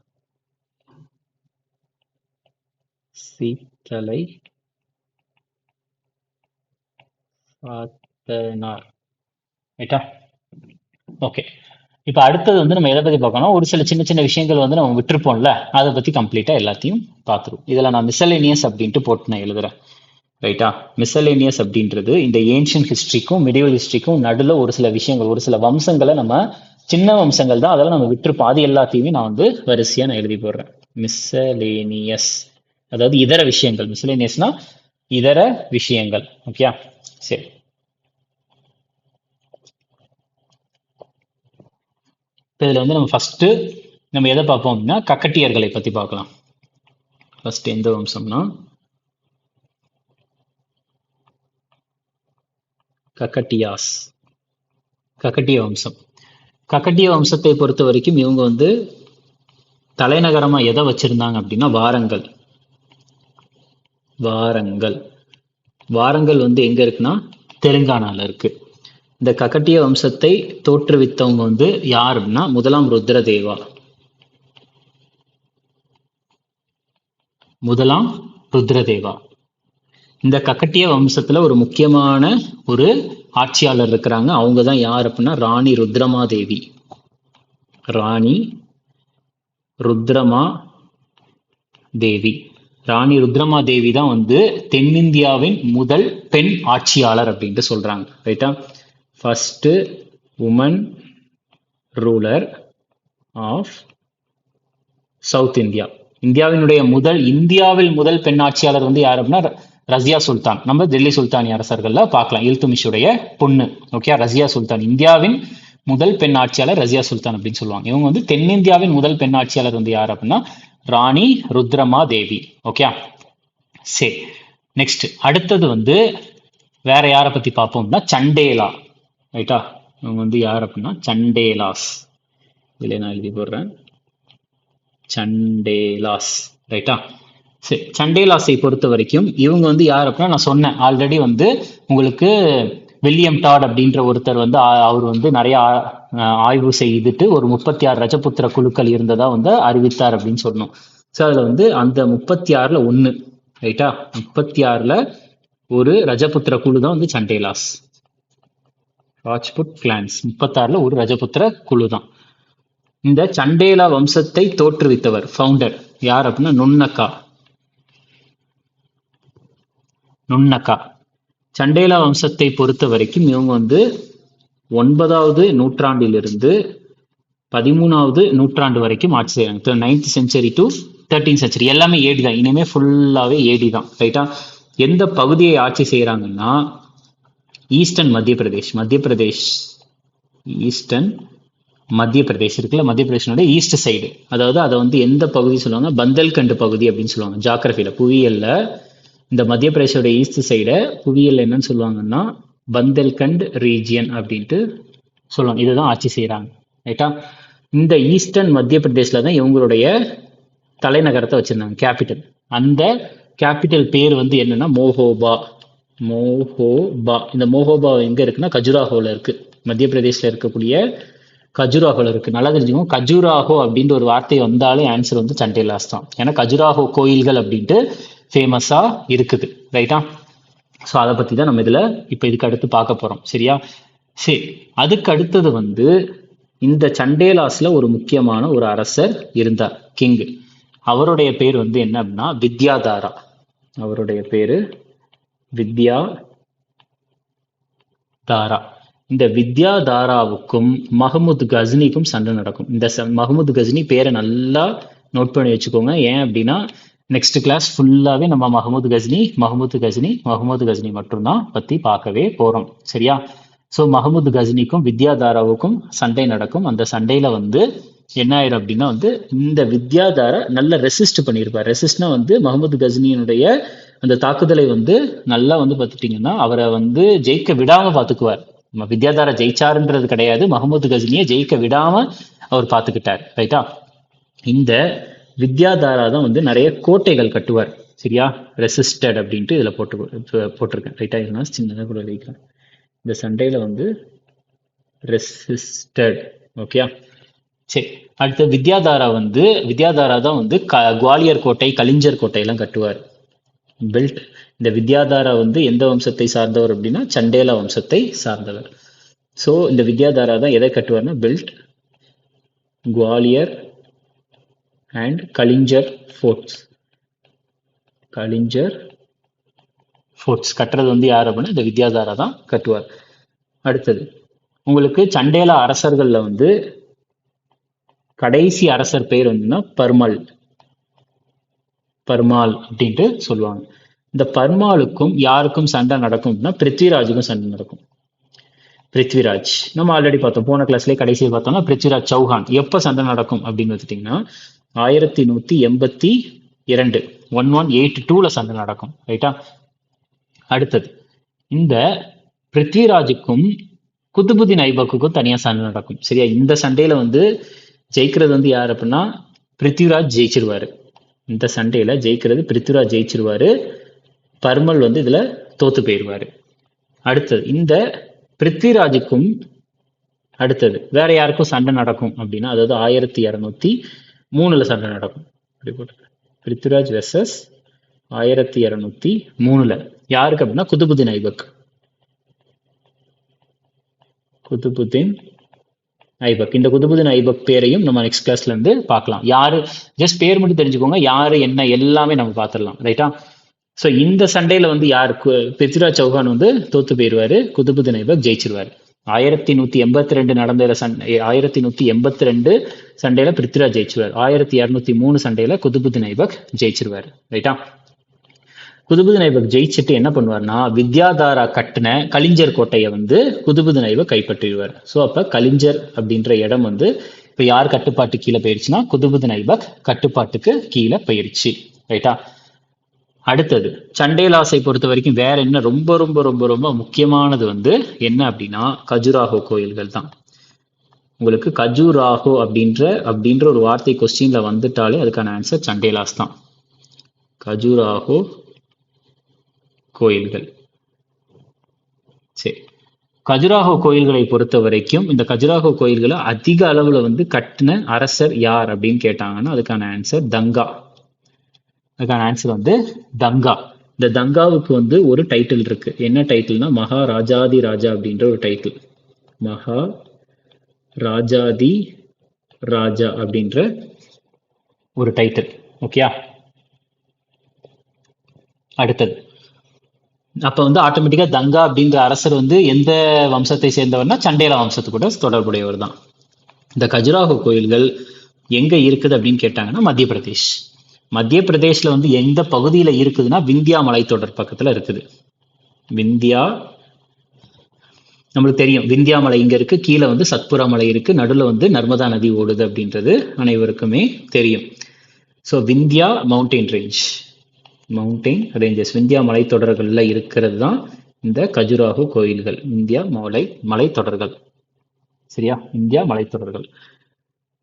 ரைட்டா? ஓகே, இப்போ அடுத்தது வந்து நம்ம எதை பத்தி பார்க்கணும், ஒரு சில சின்ன சின்ன விஷயங்கள் வந்து நம்ம விட்டுருப்போம்ல, அதை பத்தி கம்ப்ளீட்டா எல்லாத்தையும் பார்த்துருவோம். இதுல நான் மிசலேனியஸ் அப்படின்ட்டு போட்டு நான் எழுதுறேன். ரைட்டா? மிசலேனியஸ் அப்படின்றது இந்த ஏன்ஷியன் ஹிஸ்டரிக்கும் மிடிவல் ஹிஸ்டரிக்கும் நடுவில் ஒரு சில விஷயங்கள், ஒரு சில வம்சங்களை, நம்ம சின்ன வம்சங்கள் தான், அதெல்லாம் நம்ம விட்டுருப்போம். அது எல்லாத்தையுமே நான் வந்து வரிசையா நான் எழுதி போடுறேன். மிசலேனியஸ், அதாவது இதர விஷயங்கள். மிசலேனியஸ்னா இதர விஷயங்கள். ஓகே, சரி. இதுல வந்து நம்ம ஃபர்ஸ்ட் நம்ம எதை பார்ப்போம் அப்படின்னா கக்கட்டியர்களை பத்தி பார்க்கலாம். ஃபர்ஸ்ட் எந்த வம்சம்னா கக்கட்டிய வம்சம். கக்கட்டிய வம்சத்தை பொறுத்த வரைக்கும் இவங்க வந்து தலைநகரமா எதை வச்சிருந்தாங்க அப்படின்னா வாரங்கல் வந்து எங்க இருக்குன்னா தெலுங்கானால இருக்கு. இந்த கக்கட்டிய வம்சத்தை தோற்றுவித்தவங்க வந்து யார் அப்படின்னா முதலாம் ருத்ரதேவா. இந்த கக்கட்டிய வம்சத்துல ஒரு முக்கியமான ஒரு ஆட்சியாளர் இருக்கிறாங்க. அவங்க தான் யார் அப்படின்னா ராணி ருத்ரமாதேவி. ராணி ருத்ரமா தேவி. ராணி ருத்ரமாதேவி தான் வந்து தென்னிந்தியாவின் முதல் பெண் ஆட்சியாளர் அப்படின்ட்டு சொல்றாங்க. ரைட்டா? First woman ruler of South India. இந்தியாவில் முதல் பெண் ஆட்சியாளர் வந்து யார் அப்படின்னா ரசியா சுல்தான். நம்ம டெல்லி சுல்தானி அரசர்கள்ல பார்க்கலாம். இல்துமிஷுடைய பொண்ணு. ஓகே, ரசியா சுல்தான். இந்தியாவின் முதல் பெண் ஆட்சியாளர் ரசியா சுல்தான் அப்படின்னு சொல்லுவாங்க. இவங்க வந்து தென்னிந்தியாவின் முதல் பெண் ஆட்சியாளர் வந்து யார் அப்படின்னா ராணி ருத்ரமா தேவி. ஓகே, சரி. நெக்ஸ்ட் அடுத்தது வந்து வேற யாரை பத்தி பார்ப்போம்னா சண்டேலா. ரைட்டா? இவங்க வந்து யார் அப்படின்னா சண்டேலாஸ். இதுல நான் எழுதி போடுறேன், சண்டேலாஸ். ரைட்டா? சரி, சண்டேலாஸை பொறுத்த வரைக்கும் இவங்க வந்து யார் அப்படின்னா நான் சொன்னேன் ஆல்ரெடி வந்து உங்களுக்கு வில்லியம் டாட் அப்படின்ற ஒருத்தர் வந்து அவர் வந்து நிறைய ஆய்வு செய்துட்டு ஒரு 36 ரஜபுத்திர குழுக்கள் இருந்ததா வந்து அறிவித்தார் அப்படின்னு சொன்னோம். ஸோ அதுல வந்து அந்த 36ல ஒண்ணு. ரைட்டா? 36ல ஒரு ரஜபுத்திர குழு தான் வந்து சண்டேலாஸ். ராஜ்புட் கிளான்ஸ் 36ல ஒரு ரஜபுத்திர குழு தான். இந்த சண்டேலா வம்சத்தை தோற்றுவித்தவர் ஃபவுண்டர் யார் அப்படின்னா நுண்ணக்கா. சண்டேலா வம்சத்தை பொறுத்த வரைக்கும் இவங்க வந்து 9வது நூற்றாண்டிலிருந்து 13வது நூற்றாண்டு வரைக்கும் ஆட்சி செய்யறாங்க. 9th century to 13th century எல்லாமே ஏடி தான். இனிமே ஃபுல்லாவே ஏடி தான். ரைட்டா? எந்த பகுதியை ஆட்சி செய்யறாங்கன்னா ஈஸ்டர்ன் மத்திய பிரதேஷ் இருக்குல்ல, மத்திய பிரதேசனோட ஈஸ்ட் சைடு. அதாவது அதை வந்து எந்த பகுதி சொல்லுவாங்க, பந்தல்கண்ட் பகுதி அப்படின்னு சொல்லுவாங்க. ஜாகிரபியில புவியியல்ல இந்த மத்திய பிரதேசோட ஈஸ்ட் சைடை புவியியல் என்னன்னு சொல்லுவாங்கன்னா பந்தல்கண்ட் ரீஜியன் அப்படின்ட்டு சொல்லுவாங்க. இதுதான் ஆட்சி செய்யறாங்க. ரைட்டா? இந்த ஈஸ்டர்ன் மத்திய பிரதேஷ்ல தான் இவங்களுடைய தலைநகரத்தை வச்சிருந்தாங்க, கேபிட்டல். அந்த கேபிட்டல் பேர் வந்து என்னன்னா மோஹோபா. இந்த மோஹோபா எங்க இருக்குன்னா கஜுராஹோல இருக்கு. மத்திய பிரதேஷ்ல இருக்கக்கூடிய கஜுராஹோல இருக்கு. நல்லா தெரிஞ்சுக்கோங்க, கஜுராஹோ அப்படின்ற ஒரு வார்த்தை வந்தாலே ஆன்சர் வந்து சண்டேலாஸ் தான். ஏன்னா கஜுராஹோ கோயில்கள் அப்படின்ட்டு ஃபேமஸா இருக்குது. ரைட்டா? ஸோ அதை பத்தி தான் நம்ம இதுக்கு அடுத்து பார்க்க போறோம். சரியா? சரி, அதுக்கு அடுத்தது வந்து இந்த சண்டேலாஸ்ல ஒரு முக்கியமான ஒரு அரசர் இருந்தார், கிங். அவருடைய பேர் வந்து என்ன அப்படின்னா வித்யாதாரா. அவருடைய பேரு வித்யாதாரா. இந்த வித்யாதாராவுக்கும் மஹமுத் கஜ்னிக்கும் சண்டை நடக்கும். இந்த மஹமுத் கஜ்னி பேரை நல்லா நோட் பண்ணி வச்சுக்கோங்க. ஏன் அப்படின்னா நெக்ஸ்ட் கிளாஸ் ஃபுல்லாவே நம்ம மஹமுத் கஜ்னி மட்டும்தான் பத்தி பார்க்கவே போறோம். சரியா? ஸோ மஹமுத் கஜ்னிக்கும் வித்யாதாராவுக்கும் சண்டை நடக்கும். அந்த சண்டையில வந்து என்ன ஆயிரும் அப்படின்னா வந்து இந்த வித்யாதாரா நல்ல ரெசிஸ்ட் பண்ணியிருப்பார். ரெசிஸ்ட்னா வந்து மஹமுத் கஜ்னியினுடைய அந்த தாக்குதலை வந்து நல்லா வந்து பார்த்துட்டீங்கன்னா அவரை வந்து ஜெயிக்க விடாம பார்த்துக்குவார். வித்யாதாரா ஜெயிச்சாருன்றது கிடையாது, மஹமுத் கஜ்னியை ஜெயிக்க விடாம அவர் பார்த்துக்கிட்டார். ரைட்டா? இந்த வித்யாதாரா தான் வந்து நிறைய கோட்டைகள் கட்டுவார். சரியா? ரெசிஸ்டட் அப்படின்ட்டு இதுல போட்டிருக்கேன். ரைட்டா? இதெல்லாம் சின்னதாக கூட வைக்கிறேன். இந்த சண்டையில வந்து ரெசிஸ்டட். ஓகே, சரி. அடுத்து வித்யாதாரா தான் வந்து குவாலியர் கோட்டை, கலிஞ்சர் கோட்டை எல்லாம் கட்டுவார். பில்ட். இந்த வித்யாதாரா வந்து எந்த வம்சத்தை சார்ந்தவர் அப்படின்னா சண்டேலா வம்சத்தை சார்ந்தவர். ஸோ இந்த வித்யாதாரா தான் எதை கட்டுவார்னா build Gwalior and Kalinjar forts. கட்டுறது வந்து யார் அப்படின்னா இந்த வித்யாதாரா தான் கட்டுவார். அடுத்தது உங்களுக்கு சண்டேலா அரசர்கள்ல வந்து கடைசி அரசர் பேர் வந்துன்னா பர்மால் அப்படின்ட்டு சொல்லுவாங்க. இந்த பர்மாலுக்கும் யாருக்கும் சண்டை நடக்கும் அப்படின்னா பிருத்விராஜுக்கும் சண்டை நடக்கும். பிருத்விராஜ் நம்ம ஆல்ரெடி பார்த்தோம், போன கிளாஸ்லேயே கடைசியில் பார்த்தோம்னா பிருத்விராஜ் சௌஹான். எப்போ சண்டை நடக்கும் அப்படின்னு பார்த்துட்டிங்கன்னா 1182 1182ல சண்டை நடக்கும். ரைட்டா? அடுத்தது இந்த பிருத்விராஜுக்கும் குதுபுதீன் ஐபக்குக்கும் தனியா சண்டை நடக்கும். சரியா? இந்த சண்டையில வந்து ஜெயிக்கிறது வந்து யார் அப்படின்னா பிருத்விராஜ் ஜெயிச்சிருவாரு. இந்த சண்டையில ஜெயிக்கிறது பிருத்விராஜ் ஜெயிச்சிருவாரு. பர்மல் வந்து இதுல தோத்து போயிடுவாரு. அடுத்தது இந்த பிருத்விராஜுக்கும் அடுத்தது வேற யாருக்கும் சண்டை நடக்கும் அப்படின்னா அதாவது 1203ல சண்டை நடக்கும். பிருத்விராஜ் வெர்சஸ் 1203ல யாருக்கு அப்படின்னா குதுபுதீன் ஐபக். குதுபுதீன் ஐபக். இந்த குதுபுதீன் ஐபக் பேரையும் நம்ம நெக்ஸ்ட் கிளாஸ்ல இருந்து பார்க்கலாம். யாரு, ஜஸ்ட் பேர் மட்டும் தெரிஞ்சுக்கோங்க, யாரு என்ன எல்லாமே நம்ம பார்த்துடலாம். ரைட்டா? ஸோ இந்த சண்டையில வந்து யார், பிருத்விராஜ் சௌஹான் வந்து தோத்து போயிடுவாரு, குதுபுதீன் ஐபக் ஜெயிச்சிருவாரு. 1182 நடந்த சண்டை, 1182 சண்டையில பிருத்விராஜ் ஜெயிச்சிருவார். 1203 சண்டையில குதுபுதீன் ஐபக் ஜெயிச்சிருவாரு. ரைட்டா? குதுபுதீன் ஐபக் ஜெயிச்சுட்டு என்ன பண்ணுவார்னா, வித்யாதாரா கட்டின கலிஞ்சர் கோட்டையை வந்து குதுபுதீன் ஐபக் கைப்பற்றிடுவார். ஸோ அப்ப கலிஞ்சர் அப்படின்ற இடம் வந்து இப்ப யார் கட்டுப்பாட்டு கீழே போயிருச்சுன்னா குதுபுதீன் ஐபக் கட்டுப்பாட்டுக்கு கீழே போயிருச்சு. ரைட்டா? அடுத்தது சண்டேலாஸை பொறுத்த வரைக்கும் வேற என்ன ரொம்ப ரொம்ப ரொம்ப ரொம்ப முக்கியமானது வந்து என்ன அப்படின்னா கஜுராஹோ கோயில்கள் தான். உங்களுக்கு கஜுராஹோ அப்படின்ற ஒரு வார்த்தை கொஸ்டின்ல வந்துட்டாலே அதுக்கான ஆன்சர் சண்டேலாஸ் தான். கஜுராஹோ கோயில்கள். சரி, கஜுராஹோ கோயில்களை பொறுத்த வரைக்கும் இந்த கஜுராஹோ கோயில்களை அதிக அளவுல வந்து கட்டின அரசர் யார் அப்படின்னு கேட்டாங்கன்னா அதுக்கான ஆன்சர் தங்கா. அதுக்கான ஆன்சர் வந்து தங்கா. இந்த தங்காவுக்கு வந்து ஒரு டைட்டில் இருக்கு. என்ன டைட்டில்னா மகாராஜாதி ராஜா அப்படின்ற ஒரு டைட்டில். மகாராஜாதி ராஜா அப்படின்ற ஒரு டைட்டில். ஓகேயா? அடுத்தது அப்ப வந்து ஆட்டோமேட்டிக்கா தங்கா அப்படின்ற அரசர் வந்து எந்த வம்சத்தை சேர்ந்தவர்னா சண்டேலா வம்சத்து கூட தொடர்புடையவர் தான். இந்த கஜுராஹோ கோயில்கள் எங்க இருக்குது அப்படின்னு கேட்டாங்கன்னா மத்திய பிரதேஷ். மத்திய பிரதேஷ்ல வந்து எந்த பகுதியில இருக்குதுன்னா விந்தியா மலைத்தொடர் பக்கத்துல இருக்குது. விந்தியா நம்மளுக்கு தெரியும், விந்தியா மலை இங்க இருக்கு, கீழே வந்து சத்புரா மலை இருக்கு, நடுவில் வந்து நர்மதா நதி ஓடுது அப்படின்றது அனைவருக்குமே தெரியும். So Vindhya mountain ranges, Vindhya மலைத்தொடர்கள்ல இருக்கிறது தான் இந்த கஜுராஹோ கோயில்கள். இந்தியா மலைத்தொடர்கள். சரியா? இந்தியா மலைத்தொடர்கள்.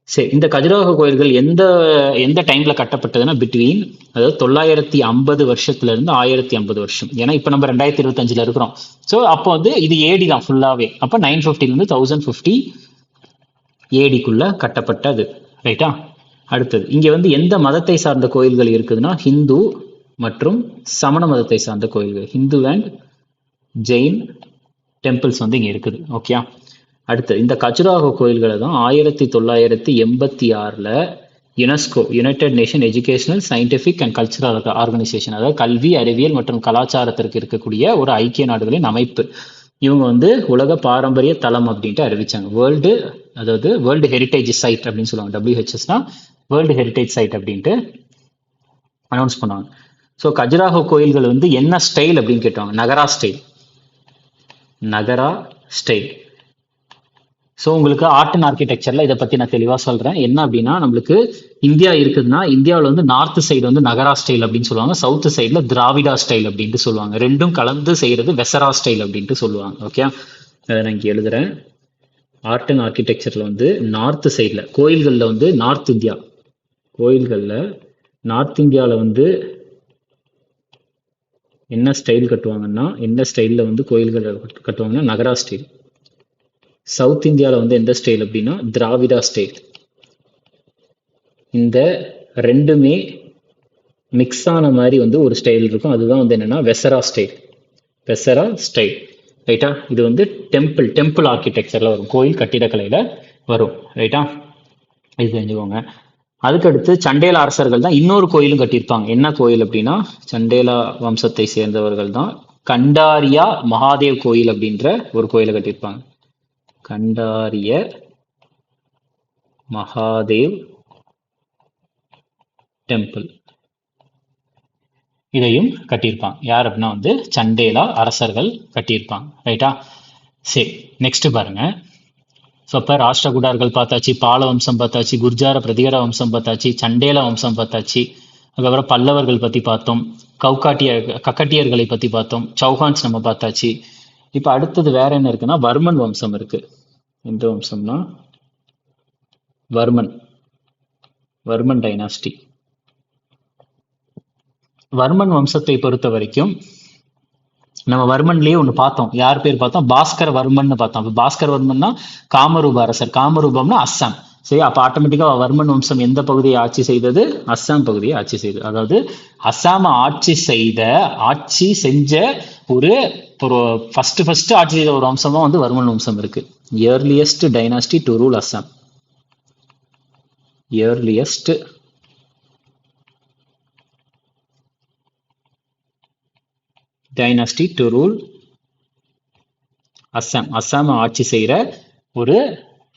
சரி, இந்த கஜுராஹோ கோயில்கள் எந்த டைம்ல கட்டப்பட்டதுன்னா பிட்வீன், அதாவது 950 வருஷத்துல இருந்து 1050 வருஷம். ஏன்னா இப்ப நம்ம 2025 இருக்கிறோம். ஸோ அப்போ வந்து இது ஏடி தான் ஃபுல்லாவே. அப்ப 950 இருந்து 1050 ஏடிக்குள்ள கட்டப்பட்டது. ரைட்டா? அடுத்தது இங்க வந்து எந்த மதத்தை சார்ந்த கோயில்கள் இருக்குதுன்னா ஹிந்து மற்றும் சமண மதத்தை சார்ந்த கோயில்கள், ஹிந்து அண்ட் ஜெயின் டெம்பிள்ஸ் வந்து இங்க இருக்குது. ஓகே. அடுத்து இந்த கஜுராஹோ கோயில்களை தான் 1986 UNESCO, United nation educational scientific and cultural organisation, அதாவது கல்வி அறிவியல் மற்றும் கலாச்சாரத்திற்கு இருக்கக்கூடிய ஒரு ஐக்கிய நாடுகளின் அமைப்பு, இவங்க வந்து உலக பாரம்பரிய தளம் அப்படின்ட்டு அறிவிச்சாங்க. வேர்ல்டு ஹெரிட்டேஜ் சைட் அப்படின்னு சொல்லுவாங்க. WHSனா வேர்ல்டு ஹெரிட்டேஜ் சைட் அப்படின்ட்டு அனௌன்ஸ் பண்ணுவாங்க. ஸோ கஜுராஹோ கோயில்கள் வந்து என்ன ஸ்டைல் அப்படின்னு கேட்டாங்க. நகரா ஸ்டைல். ஸோ உங்களுக்கு ஆர்ட் அண்ட் ஆர்கிடெக்சர்ல இதை பத்தி நான் தெளிவா சொல்றேன். என்ன அப்படின்னா, நம்மளுக்கு இந்தியா இருக்குதுன்னா இந்தியாவில் வந்து நார்த் சைடு வந்து நகரா ஸ்டைல் அப்படின்னு சொல்லுவாங்க, சவுத் சைட்ல திராவிடா ஸ்டைல் அப்படின்ட்டு சொல்லுவாங்க. ரெண்டும் கலந்து செய்யறது வெசரா ஸ்டைல் அப்படின்ட்டு சொல்லுவாங்க. ஓகே, அதை நான் இங்கே எழுதுறேன். ஆர்ட் அண்ட் ஆர்கிடெக்சர்ல வந்து நார்த் சைட்ல கோயில்கள்ல வந்து நார்த் இந்தியாவில் வந்து என்ன ஸ்டைல் கட்டுவாங்கன்னா, என்ன ஸ்டைலில் வந்து கோயில்கள் கட்டுவாங்கன்னா நகரா ஸ்டைல். சவுத் இந்தியாவில் வந்து எந்த ஸ்டைல் அப்படின்னா திராவிடா ஸ்டைல். இந்த ரெண்டுமே மிக்ஸ் ஆன மாதிரி வந்து ஒரு ஸ்டைல் இருக்கும், அதுதான் வந்து என்னன்னா வெசரா ஸ்டைல். ரைட்டா? இது வந்து டெம்பிள் ஆர்கிடெக்சர்ல வரும், கோயில் கட்டிடக்கலையில வரும். ரைட்டா? இது தெரிஞ்சுக்கோங்க. அதுக்கடுத்து சண்டேலா அரசர்கள் தான் இன்னொரு கோயிலும் கட்டியிருப்பாங்க. என்ன கோயில் அப்படின்னா, சண்டேலா வம்சத்தை சேர்ந்தவர்கள் தான் கண்டாரியா மகாதேவ் கோயில் அப்படின்ற ஒரு கோயிலை கட்டியிருப்பாங்க. கண்டாரிய மகாதேவ் டெம்பிள், இதையும் கட்டியிருப்பாங்க. யார் அப்படின்னா வந்து சண்டேலா அரசர்கள் கட்டியிருப்பாங்க. ரைட்டா? சரி, நெக்ஸ்ட் பாருங்க. ஸோ அப்போ ராஷ்டிரகூடர்கள் பார்த்தாச்சு, பால வம்சம் பார்த்தாச்சு, குர்ஜார பிரதிகர வம்சம் பார்த்தாச்சு, சண்டேலா வம்சம் பார்த்தாச்சு, அதுக்கப்புறம் பல்லவர்கள் பற்றி பார்த்தோம், கக்கட்டியர்களை பற்றி பார்த்தோம், சௌஹான்ஸ் நம்ம பார்த்தாச்சு. இப்போ அடுத்தது வேற என்ன இருக்குன்னா வர்மன் வம்சம் இருக்கு. எந்த வம்சம்னா வர்மன் டைனாஸ்டி. வர்மன் வம்சத்தை பொறுத்த வரைக்கும் நம்ம வர்மன்லயே ஒண்ணு பார்த்தோம். யார் பேர் பார்த்தோம்? பாஸ்கர வர்மன் பார்த்தோம். பாஸ்கர வர்மன்னா காமரூப அரசர், காமரூபம்னா அஸ்ஸாம். சரி, அப்ப ஆட்டோமேட்டிக்கா வர்மன் வம்சம் எந்த பகுதியை ஆட்சி செய்தது? அஸ்ஸாம் பகுதியை ஆட்சி செய்தது. அதாவது அஸ்ஸாம ஆட்சி செஞ்ச ஒரு ஒரு ஃபர்ஸ்ட் ஆட்சி செய்த ஒரு வம்சமா வந்து வர்மன் வம்சம் இருக்கு. Earliest dynasty to rule Assam. Earliest dynasty to rule Assam. Assam ஆட்சி செய்யற ஒரு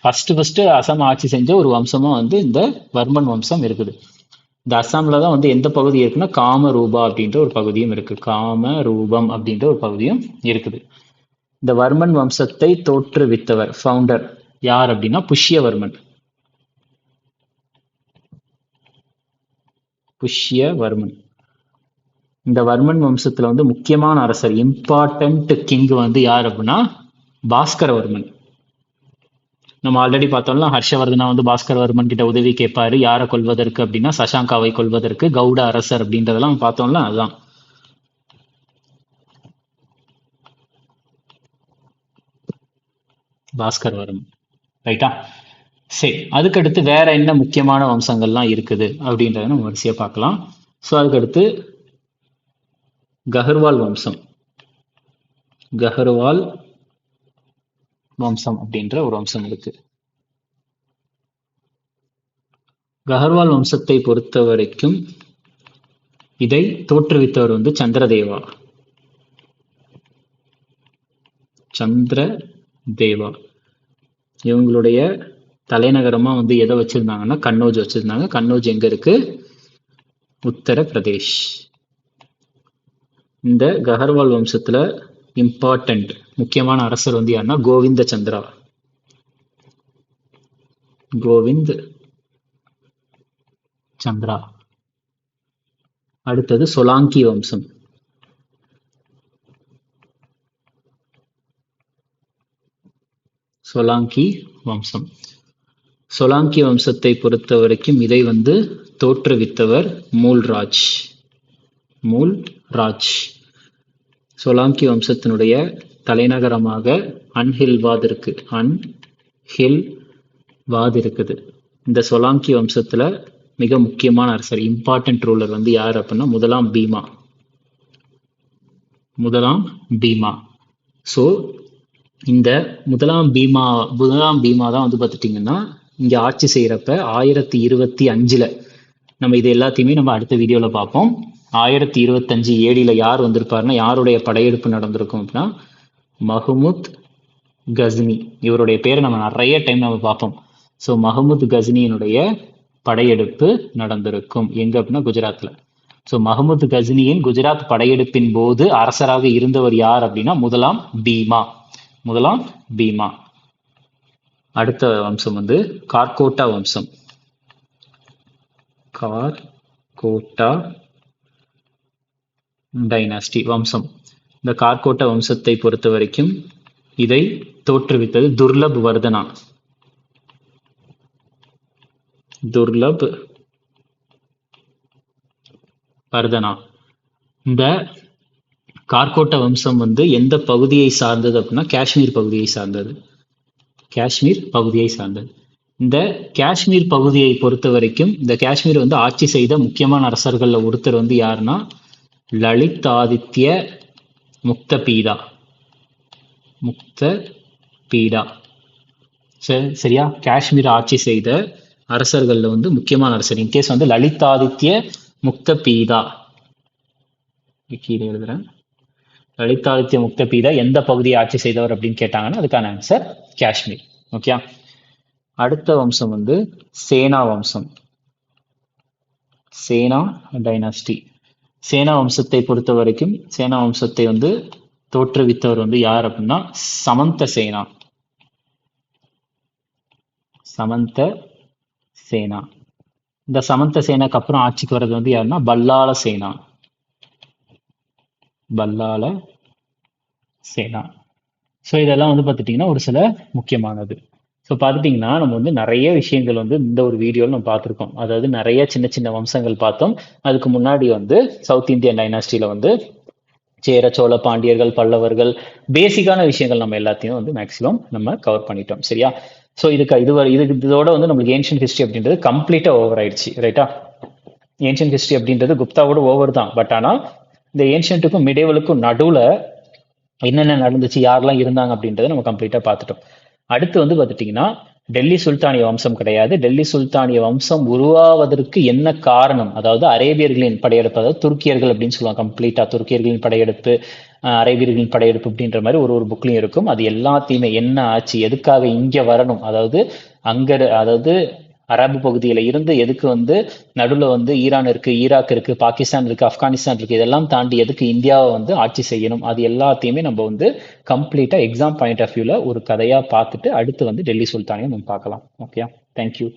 ஃபர்ஸ்ட் அஸ்ஸாம் ஆட்சி செஞ்ச ஒரு வம்சமா வந்து இந்த வர்மன் வம்சம் இருக்குது. இந்த அஸ்ஸாம்ல தான் வந்து எந்த பகுதி இருக்குன்னா காமரூபா அப்படின்ற ஒரு பகுதியும் இருக்கு. காமரூபம் அப்படின்ற ஒரு பகுதியும் இருக்குது. இந்த வர்மன் வம்சத்தை தோற்றுவித்தவர் ஃபவுண்டர் யார் அப்படின்னா புஷ்யவர்மன். புஷ்யவர்மன். இந்த வர்மன் வம்சத்துல வந்து முக்கியமான அரசர் இம்பார்ட்டன்ட் கிங் வந்து யார் அப்படின்னா பாஸ்கரவர்மன். நம்ம ஆல்ரெடி பார்த்தோம்னா ஹர்ஷவர்தனா வந்து பாஸ்கரவர்மன் கிட்ட உதவி கேட்பாரு யாரை கொல்வதற்கு அப்படின்னா சசாங்காவை கொல்வதற்கு, கவுட அரசர் அப்படின்றதெல்லாம் பார்த்தோம்ல அதுதான். பாஸ்கரவர்மன். ரைட்டா? சரி, அதுக்கடுத்து வேற என்ன முக்கியமான வம்சங்கள்லாம் இருக்குது அப்படின்றத நம்ம வரிசையா பார்க்கலாம். ஸோ அதுக்கடுத்து கஹர்வால் வம்சம். கஹர்வால் வம்சம் அப்படின்ற ஒரு வம்சம் இருக்கு. கஹர்வால் வம்சத்தை பொறுத்த வரைக்கும் இதை தோற்றுவித்தவர் வந்து சந்திரதேவா. சந்திரதேவா. இவங்களுடைய தலைநகரமா வந்து எதை வச்சிருந்தாங்கன்னா கன்னோஜ் வச்சிருந்தாங்க. கன்னோஜ் எங்க இருக்கு? உத்தரப்பிரதேஷ். இந்த கஹர்வால் வம்சத்துல இம்பார்ட்டன்ட் முக்கியமான அரசர் வந்து யாருன்னா கோவிந்த சந்திரா. கோவிந்த் சந்திரா. அடுத்தது சொலாங்கி வம்சம். சொலாங்கி வம்சம். சொலாங்கி வம்சத்தை பொறுத்த வரைக்கும் இதை வந்து தோற்றுவித்தவர் மூல்ராஜ். மூல்ராஜ். சொலாங்கி வம்சத்தினுடைய தலைநகரமாக அன்ஹில்வாத் இருக்கு. அன்ஹில்வாத் இருக்குது. இந்த சொலாங்கி வம்சத்துல மிக முக்கியமான அரசர் இம்பார்ட்டன்ட் ரூலர் வந்து யார் அப்படின்னா முதலாம் பீமா. முதலாம் பீமா. ஸோ இந்த முதலாம் பீமா தான் வந்து பார்த்துட்டிங்கன்னா இங்கே ஆட்சி செய்கிறப்ப 1025 நம்ம இது எல்லாத்தையுமே நம்ம அடுத்த வீடியோவில் பார்ப்போம். 1025 ஏடியில் யார் வந்திருப்பாருன்னா யாருடைய படையெடுப்பு நடந்திருக்கும் அப்படின்னா மஹ்மூத் கஸ்னி. இவருடைய பேரை நம்ம நிறைய டைம் நம்ம பார்ப்போம். ஸோ மஹ்மூத் கஸ்னியினுடைய படையெடுப்பு நடந்திருக்கும் எங்க அப்படின்னா குஜராத்ல. ஸோ மஹ்மூத் கஸ்னியின் குஜராத் படையெடுப்பின் போது அரசராக இருந்தவர் யார் அப்படின்னா முதலாம் பீமா. முதலாம் பீமா. அடுத்த வம்சம் வந்து கார்கோட்டா வம்சம். கார்கோட்டா டைனாஸ்டி வம்சம். இந்த கார்கோட்டா வம்சத்தை பொறுத்த வரைக்கும் இதை தோற்றுவித்தது துர்லப் வர்தனா. துர்லப் வர்தனா. இந்த கார்கோட்டா வம்சம் வந்து எந்த பகுதியை சார்ந்தது அப்படின்னா காஷ்மீர் பகுதியை சார்ந்தது. காஷ்மீர் பகுதியை சார்ந்தது. இந்த காஷ்மீர் பகுதியை பொறுத்த வரைக்கும் இந்த காஷ்மீர் வந்து ஆட்சி செய்த முக்கியமான அரசர்கள்ல ஒருத்தர் வந்து யாருன்னா லலிதாதித்ய முக்தபீடா. முக்தபீடா. சரியா? காஷ்மீர் ஆட்சி செய்த அரசர்கள்ல வந்து முக்கியமான அரசர் இன்கேஸ் வந்து லலிதாதித்ய முக்தபீடா. கீழே எழுதுறேன். லலிதாதித்ய முக்தபீடா எந்த பகுதியை ஆட்சி செய்தவர் அப்படின்னு கேட்டாங்கன்னா அதுக்கான ஆன்சர் காஷ்மீர். ஓகே. அடுத்த வம்சம் வந்து சேனா வம்சம். சேனா டைனாஸ்டி. சேனா வம்சத்தை பொறுத்த வரைக்கும் சேனா வம்சத்தை வந்து தோற்றுவித்தவர் வந்து யார் அப்படின்னா சமந்த சேனா. சமந்த சேனா. இந்த சமந்த சேனாக்கு அப்புறம் ஆட்சிக்கு வர்றது வந்து யாருன்னா பல்லால சேனா. பல்லால சேனா. ஸோ இதெல்லாம் வந்து பார்த்துட்டிங்கன்னா ஒரு சில முக்கியமானது. ஸோ பார்த்துட்டிங்கன்னா நம்ம வந்து நிறைய விஷயங்கள் வந்து இந்த ஒரு வீடியோவில் நம்ம பார்த்துருக்கோம். அதாவது நிறைய சின்ன சின்ன வம்சங்கள் பார்த்தோம். அதுக்கு முன்னாடி வந்து சவுத் இந்தியன் டைனாஸ்டியில் வந்து சேர, சோழ, பாண்டியர்கள், பல்லவர்கள், பேசிக்கான விஷயங்கள் நம்ம எல்லாத்தையும் வந்து மேக்ஸிமம் நம்ம கவர் பண்ணிட்டோம். சரியா? ஸோ இதோட வந்து நம்மளுக்கு ஏன்ஷியன்ட் ஹிஸ்ட்ரி அப்படின்றது கம்ப்ளீட்டாக ஓவர் ஆயிடுச்சு. ரைட்டா? ஏன்ஷியன்ட் ஹிஸ்ட்ரி அப்படின்றது குப்தாவோட ஓவர் தான். பட் ஆனால் இந்த ஏன்ஷியன்ட்டுக்கும் மிடேவலுக்கும் நடுவில் என்னென்ன நடந்துச்சு, யாரெல்லாம் இருந்தாங்க அப்படின்றத நம்ம கம்ப்ளீட்டா பார்த்துட்டோம். அடுத்து வந்து பார்த்துட்டீங்கன்னா, டெல்லி சுல்தானிய வம்சம் கிடையாது. டெல்லி சுல்தானிய வம்சம் உருவாவதற்கு என்ன காரணம்? அதாவது அரேபியர்களின் படையெடுப்பு, அதாவது துருக்கியர்கள் அப்படின்னு சொல்லுவாங்க. கம்ப்ளீட்டா துருக்கியர்களின் படையெடுப்பு, அரேபியர்களின் படையெடுப்பு அப்படின்ற மாதிரி ஒரு ஒரு புக்லயும் இருக்கும். அது எல்லாத்தையுமே என்ன ஆச்சு, எதுக்காக இங்க வரணும், அதாவது அதாவது அரபு பகுதியில இருந்து எதுக்கு வந்து நடுவுல வந்து ஈரான் இருக்கு, ஈராக் இருக்கு, பாகிஸ்தான் இருக்கு, ஆப்கானிஸ்தான் இருக்கு, இதெல்லாம் தாண்டி எதுக்கு இந்தியாவை வந்து ஆட்சி செய்யணும், அது எல்லாத்தையுமே நம்ம வந்து கம்ப்ளீட்டா எக்ஸாம் பாயிண்ட் ஆஃப் வியூல ஒரு கதையா பார்த்துட்டு அடுத்து வந்து டெல்லி சுல்தானையும் நம்ம பார்க்கலாம். Okay, thank you.